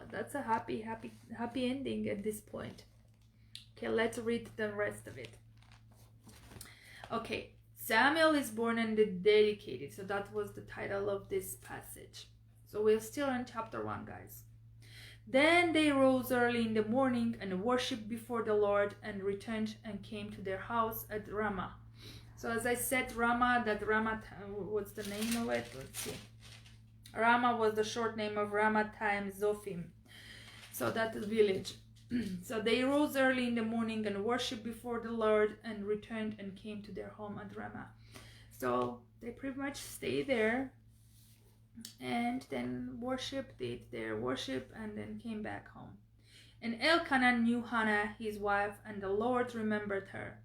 That's a happy ending at this point. Okay, let's read the rest of it. Okay, Samuel is born and dedicated. So that was the title of this passage. So we're still in chapter 1, guys. Then they rose early in the morning and worshipped before the Lord, and returned and came to their house at Ramah. So as I said, Ramah, what's the name of it? Let's see. Ramah was the short name of Ramathaim Zophim. So that is village. So they rose early in the morning and worshipped before the Lord, and returned and came to their home at Ramah. So they pretty much stayed there and then did their worship, and then came back home. And Elkanah knew Hannah, his wife, and the Lord remembered her.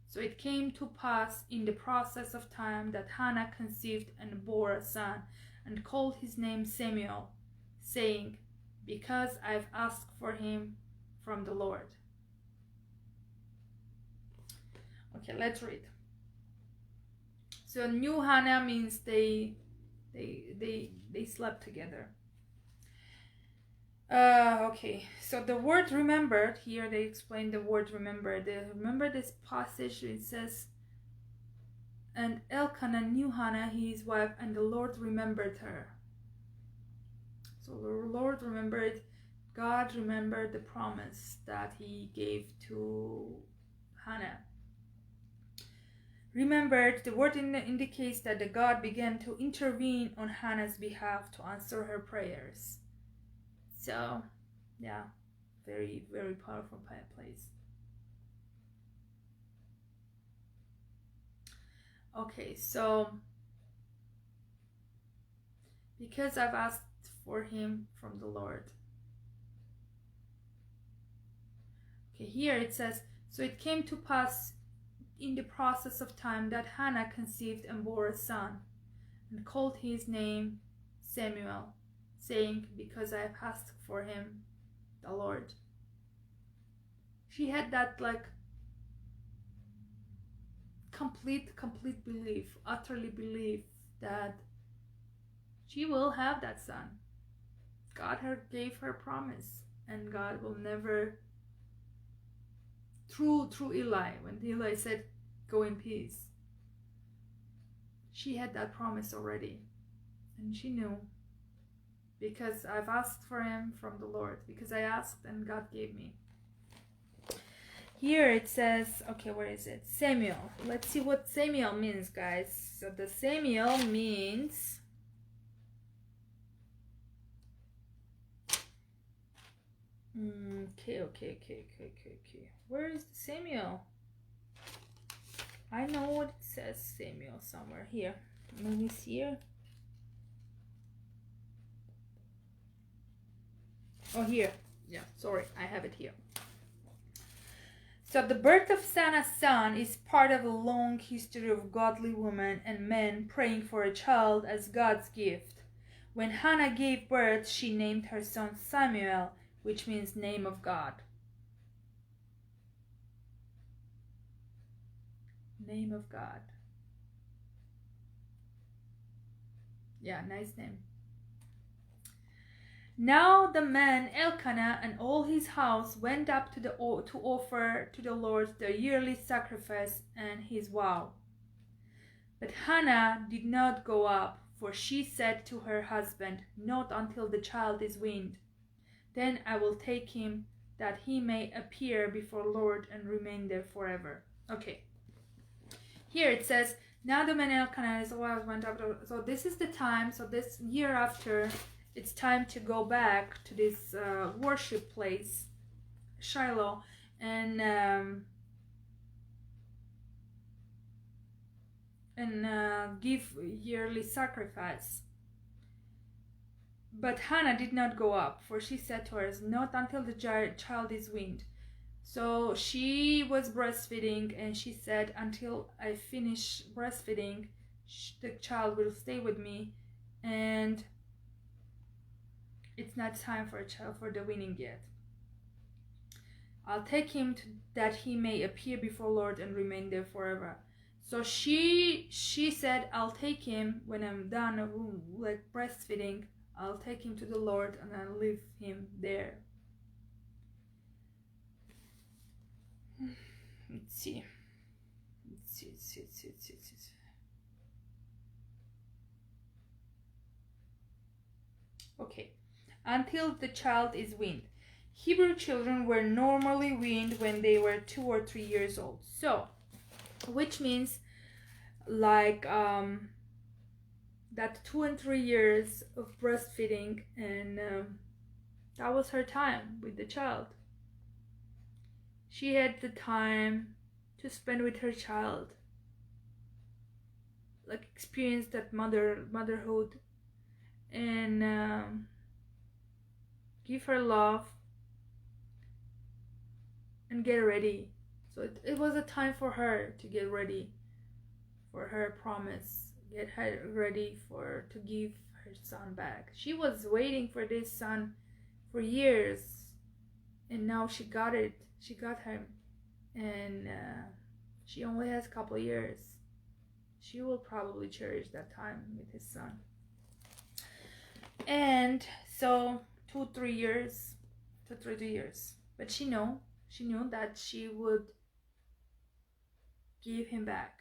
So it came to pass in the process of time that Hannah conceived and bore a son, and called his name Samuel, saying, "Because I've asked for him from the Lord." Okay, let's read. So knew Hannah means they slept together. Okay, so the word remembered, here they explain the word remembered. Remember this passage, it says, "And Elkanah knew Hannah, his wife, and the Lord remembered her." So the Lord remembered, God remembered the promise that he gave to Hannah. Remembered, the word indicates that the God began to intervene on Hannah's behalf to answer her prayers. So, yeah, very powerful place. Okay, so because I've asked for him from the Lord. Okay, here it says, "So it came to pass in the process of time that Hannah conceived and bore a son, and called his name Samuel, saying, Because I have asked for him, the Lord." She had that complete belief, utterly belief that she will have that son. God gave her promise, and God will never, through Eli, when Eli said, "Go in peace," She had that promise already, and she knew, because I've asked for him from the Lord, because I asked and God gave me. Here it says, okay, where is it? Samuel. Let's see what Samuel means, guys. So the Samuel means okay. Where is the Samuel? I know what it says, Samuel, somewhere here. Maybe it's here. Oh, here. Yeah, sorry, I have it here. So the birth of Hannah's son is part of a long history of godly women and men praying for a child as God's gift. When Hannah gave birth, she named her son Samuel, which means name of God. Name of God. Yeah, nice name. Now the man Elkanah and all his house went up to offer to the Lord their yearly sacrifice and his vow. But Hannah did not go up, for she said to her husband, "Not until the child is weaned. Then I will take him, that he may appear before Lord and remain there forever." Okay. Here it says, now the man Elkanah and his wife went up. So this is the time. So this year after, it's time to go back to this worship place, Shiloh, and give yearly sacrifice. But Hannah did not go up, for she said to her, "Not until the child is weaned." So she was breastfeeding, and she said, "Until I finish breastfeeding, the child will stay with me, and it's not time for a child for the weaning yet. I'll take him that he may appear before Lord and remain there forever." So she said, "I'll take him when I'm done like breastfeeding. I'll take him to the Lord and I'll leave him there." Let's see. Okay. Until the child is weaned. Hebrew children were normally weaned when they were 2 or 3 years old. So, which means like that 2 and 3 years of breastfeeding, and that was her time with the child. She had the time to spend with her child, like experience that motherhood, and give her love and get ready. So it was a time for her to get ready for her promise, get her ready to give her son back. She was waiting for this son for years, and now she got it. She got him, and she only has a couple years. She will probably cherish that time with his son. And so 2-3 years, but she knew that she would give him back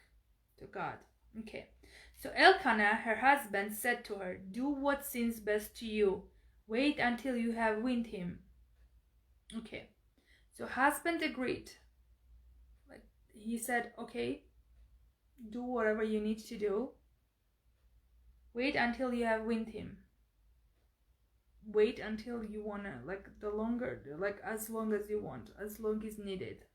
to God. Okay. So Elkanah, her husband, said to her, "Do what seems best to you. Wait until you have weaned him." Okay. So husband agreed. Like he said, "Okay, do whatever you need to do. Wait until you have weaned him. Wait until you wanna, like as long as you want, as long as needed.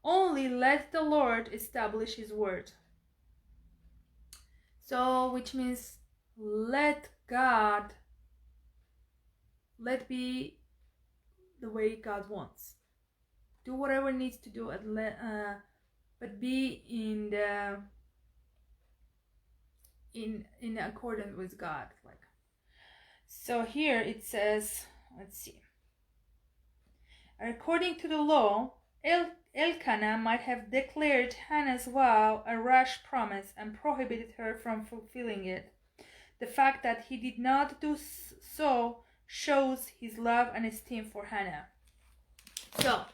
Only let the Lord establish his word." So, which means let be the way God wants. Do whatever needs to do, but be in accordance with God. Like, so here it says, let's see. According to the law, Elkanah might have declared Hannah's vow a rash promise and prohibited her from fulfilling it. The fact that he did not do so shows his love and esteem for Hannah. So,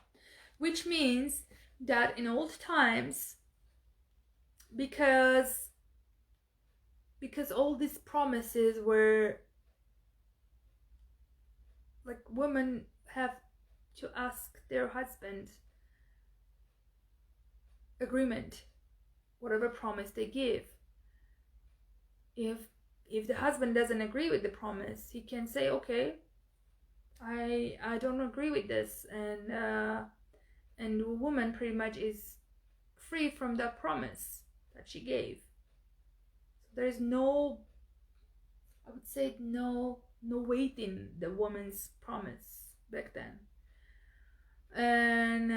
which means that in old times, because because all these promises were like women have to ask their husband agreement, whatever promise they give. If the husband doesn't agree with the promise, he can say, okay, I don't agree with this, and the woman pretty much is free from that promise that she gave. So there is no, I would say, no weight in the woman's promise back then. And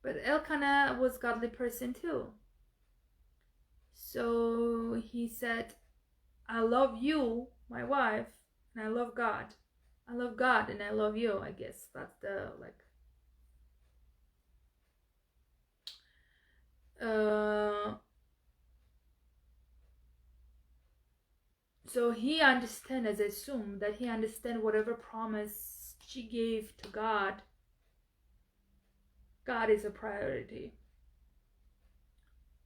but Elkanah was a godly person too. So he said, I love you, my wife, and I love God. I love God and I love you. I guess that's the so he understand, as I assume, that he understand whatever promise she gave to God, God is a priority.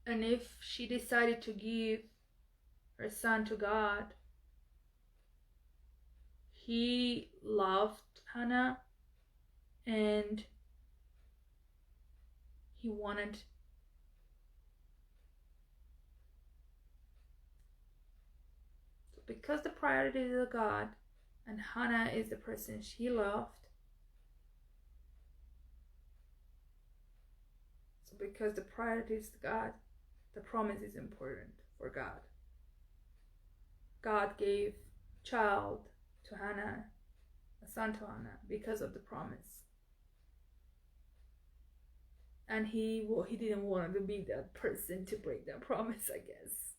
And if she decided to give her son to God, he loved Hannah and he wanted because the priority is God and Hannah is the person she loved. So because the priority is God, the promise is important for God. God gave child to Hannah, a son to Hannah, because of the promise. And he didn't want to be that person to break that promise, I guess.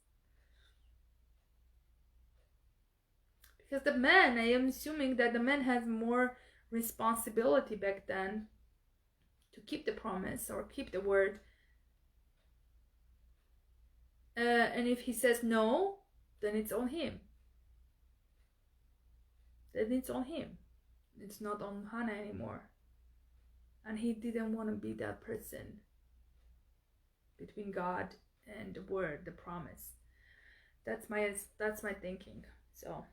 Because the man, I am assuming that the man has more responsibility back then to keep the promise or keep the word. And if he says no, then it's on him. Then it's on him. It's not on Hannah anymore. And he didn't want to be that person between God and the word, the promise. That's my thinking. So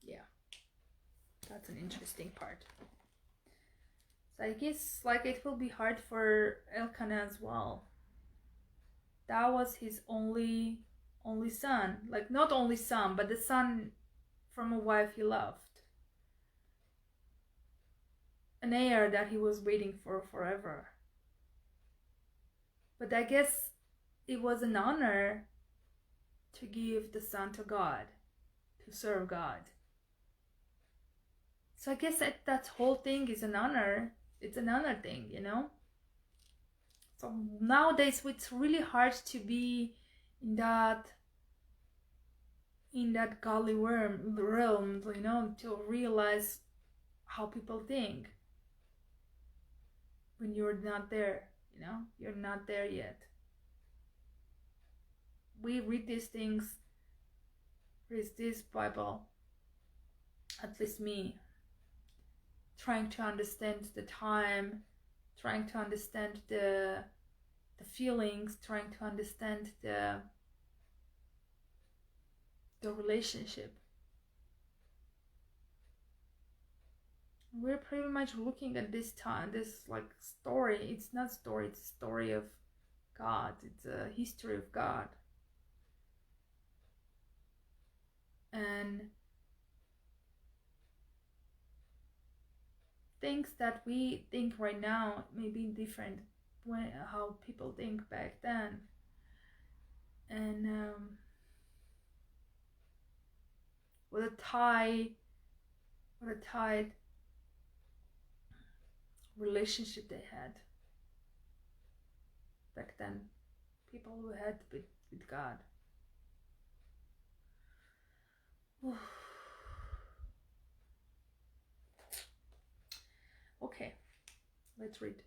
yeah, that's an interesting part. So I guess it will be hard for Elkanah as well. That was his only son, not only son, but the son from a wife he loved, an heir that he was waiting for forever. But I guess it was an honor to give the son to God, to serve God. So I guess that whole thing is an honor. It's an honor thing, So nowadays it's really hard to be in that godly realm, to realize how people think when you're not there, you're not there yet. We read these things, read this Bible, at least me, trying to understand the time, trying to understand the feelings, trying to understand the relationship. We're pretty much looking at this story. It's not story, it's a story of God. It's a history of God. And things that we think right now may be different when how people think back then. And what a tight relationship they had back then, people who had with God. Okay, let's read.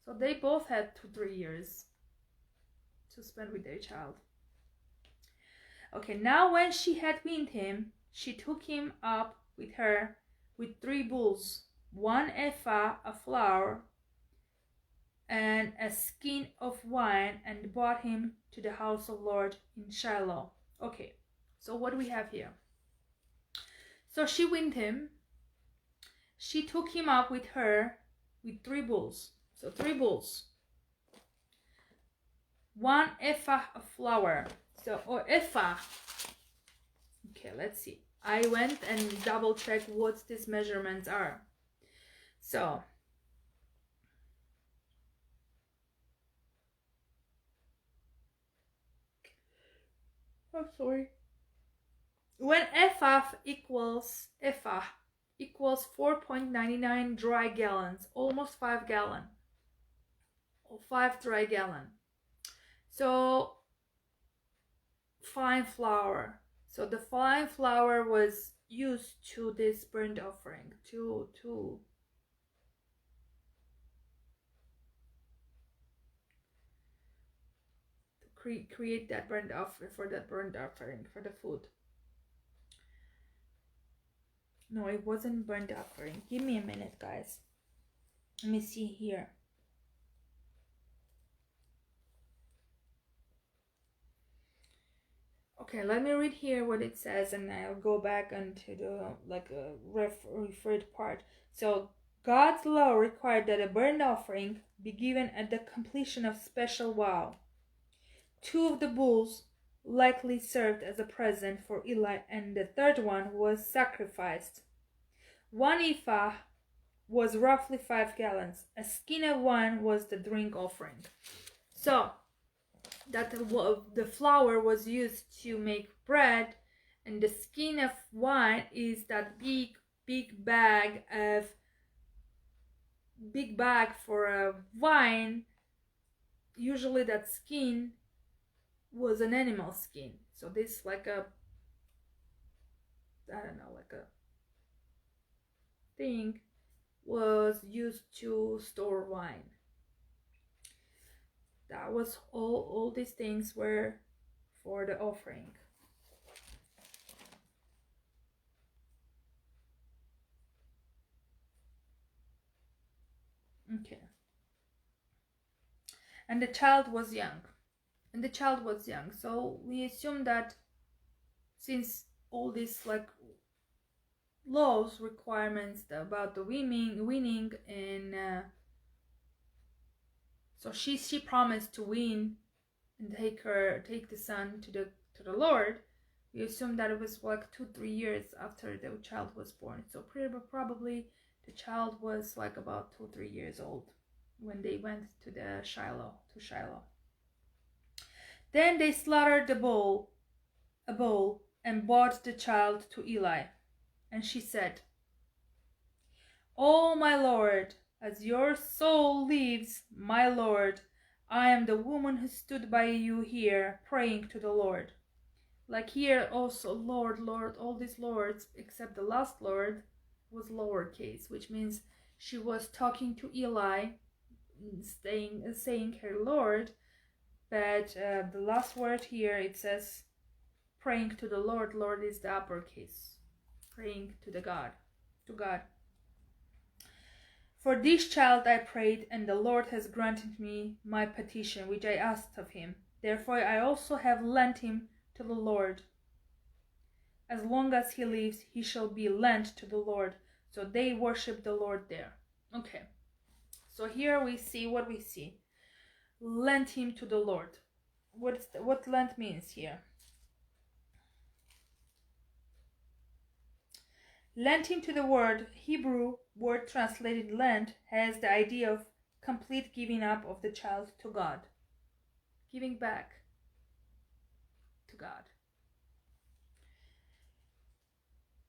So they both had 2-3 years to spend with their child. Okay, now when she had weaned him, she took him up with her with 3 bulls, 1 ephah of flour and a skin of wine, and brought him to the house of Lord in Shiloh. Okay, so what do we have here? So she weaned him. She took him up with her with 3 bulls. So 3 bulls. 1 ephah of flour. So, or ephah. Okay, let's see. I went and double checked what these measurements are. So, oh, sorry. When ephah equals 4.99 dry gallons, almost 5 gallon, or 5 dry gallon. So fine flour. So the fine flour was used to this burnt offering to create that burnt offering for the food. No, it wasn't burnt offering. Give me a minute, guys. Let me see here. Okay, let me read here what it says, and I'll go back into the referred part. So God's law required that a burnt offering be given at the completion of special vow. 2 of the bulls likely served as a present for Eli, and the 3rd one was sacrificed. 1 ephah was roughly 5 gallons. A skin of wine was the drink offering. So that the flour was used to make bread, and the skin of wine is that big bag for a wine. Usually that skin was an animal skin. So this like a thing was used to store wine. That was all these things were for the offering. Okay. And the child was young. So we assume that since all these like laws, requirements about the weaning, and so she promised to wean and take the son to the Lord. We assume that it was like 2-3 years after the child was born. So probably the child was like about 2-3 years old when they went to the Shiloh. Then they slaughtered a bull, and brought the child to Eli. And she said, "Oh, my Lord, as your soul lives, my Lord, I am the woman who stood by you here, praying to the Lord." Like here also, Lord, all these lords, except the last Lord, was lowercase, which means she was talking to Eli, saying her Lord, but the last word here, it says praying to the Lord. Lord is the uppercase, praying to God. "For this child I prayed, and the Lord has granted me my petition, which I asked of him. Therefore I also have lent him to the Lord. As long as he lives, he shall be lent to the Lord." So they worship the Lord there. Okay. So here we see what we see. Lent him to the Lord. What lent means here? Lent him to the word, Hebrew word translated lent, has the idea of complete giving up of the child to God. Giving back to God.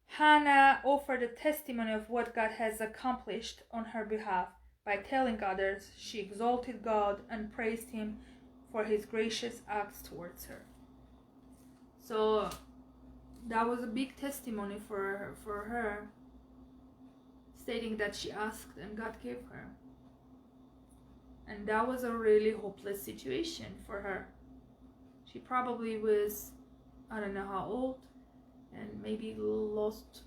Hannah offered a testimony of what God has accomplished on her behalf. By telling others, she exalted God and praised him for his gracious acts towards her. So that was a big testimony for her, stating that she asked and God gave her. And that was a really hopeless situation for her. She probably was, I don't know how old, and maybe lost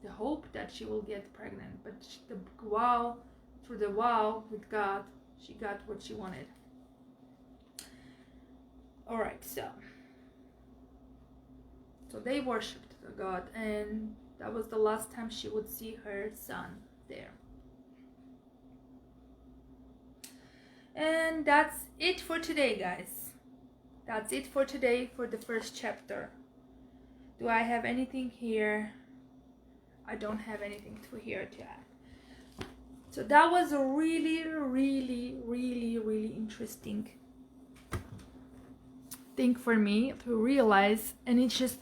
the hope that she will get pregnant. But through the vow with God, she got what she wanted. All right, so they worshipped God, and that was the last time she would see her son there. And that's it for today, guys. That's it for today for the first chapter. Do I have anything here? I don't have anything here to add. So that was a really, really, really, really interesting thing for me to realize. And it's just,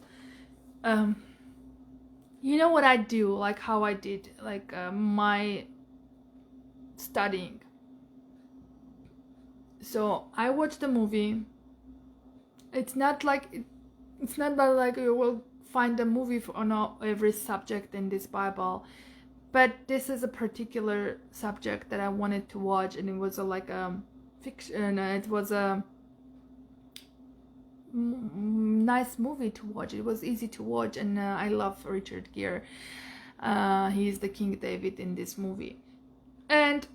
you know what I do, like how I did, like my studying. So I watched the movie. It's not that like you will find a movie on every subject in this Bible, but this is a particular subject that I wanted to watch, and it was like a fiction. It was a nice movie to watch. It was easy to watch, and I love Richard Gere. He is the King David in this movie, and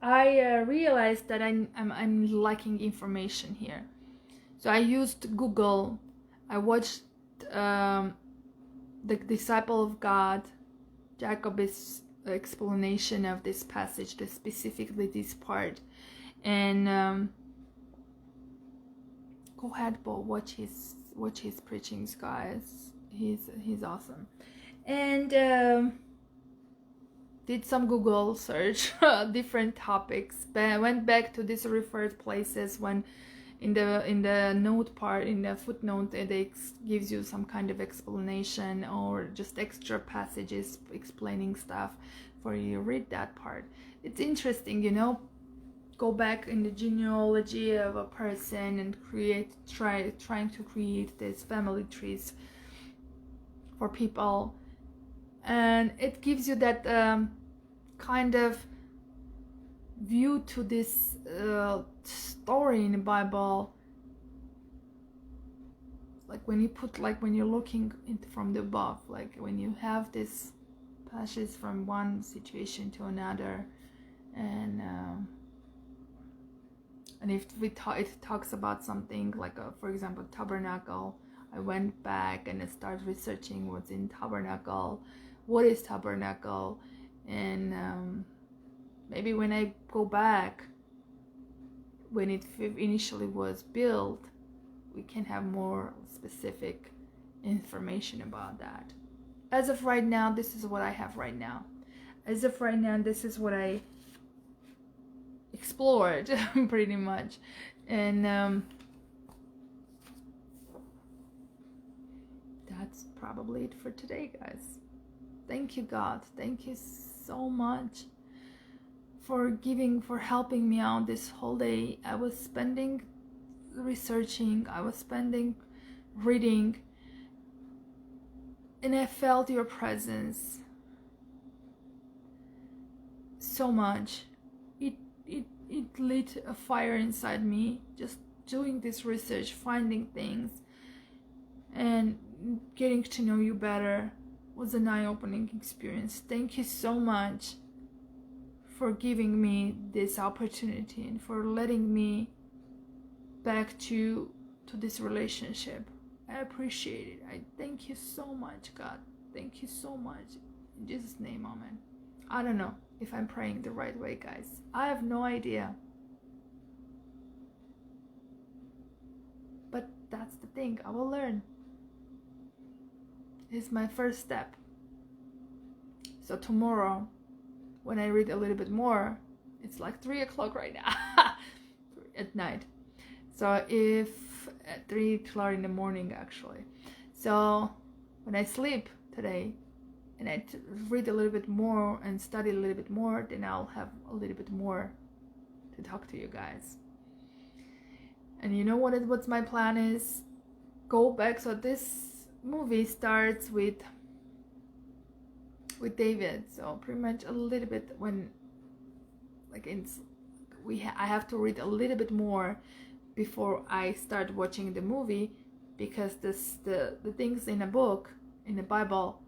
I realized that I'm lacking information here. So I used Google. I watched the Disciple of God, Jacob's explanation of this passage, specifically this part. And go ahead, Bo, watch his preachings, guys. He's awesome. And did some Google search, different topics. Went back to these referred places when in the note part, in the footnote, it gives you some kind of explanation or just extra passages explaining stuff for you to read that part. It's interesting, you know. Go back in the genealogy of a person and trying to create these family trees for people, and it gives you that kind of view to this story in the Bible, like when you're looking from the above, like when you have this passes from one situation to another, and if it talks about something like for example tabernacle, I went back and I started researching what's in tabernacle, what is tabernacle, and maybe when I go back, when it initially was built, we can have more specific information about that. As of right now, this is what I have right now. As of right now, this is what I explored pretty much. And that's probably it for today, guys. Thank you, God. Thank you so much for helping me out this whole day. I was spending researching, I was spending reading, and I felt your presence so much. It lit a fire inside me, just doing this research, finding things, and getting to know you better was an eye-opening experience. Thank you so much for giving me this opportunity and for letting me back to this relationship. I appreciate it. I thank you so much, God. Thank you so much. In Jesus' name, amen. I don't know if I'm praying the right way, guys. I have no idea. But that's the thing. I will learn. It's my first step. So tomorrow, when I read a little bit more, it's like 3 o'clock right now at night. So if at 3 o'clock in the morning, actually. So when I sleep today and I read a little bit more and study a little bit more, then I'll have a little bit more to talk to you guys. And you know what's my plan is? Go back. So this movie starts with David. So pretty much a little bit when I have to read a little bit more before I start watching the movie, because the things in a book, in the Bible,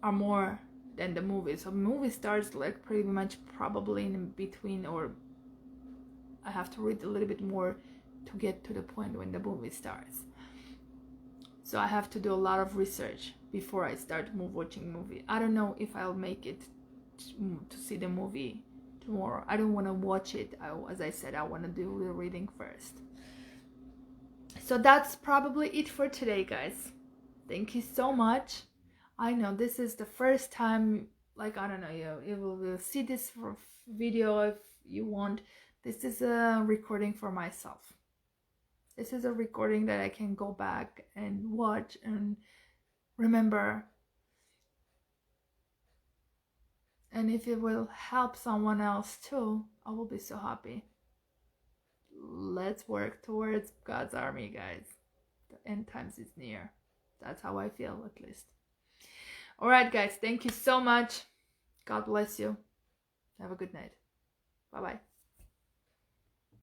are more than the movie. So movie starts like pretty much probably in between, or I have to read a little bit more to get to the point when the movie starts. So I have to do a lot of research before I start watching movie. I don't know if I'll make it to see the movie tomorrow. I don't want to watch it. As I said, I want to do the reading first. So that's probably it for today, guys. Thank you so much. I know this is the first time, like, I don't know, you will see this video if you want. This is a recording for myself. This is a recording that I can go back and watch and remember. And if it will help someone else too, I will be so happy. Let's work towards God's army, guys. The end times is near. That's how I feel, at least. All right, guys. Thank you so much. God bless you. Have a good night. Bye-bye.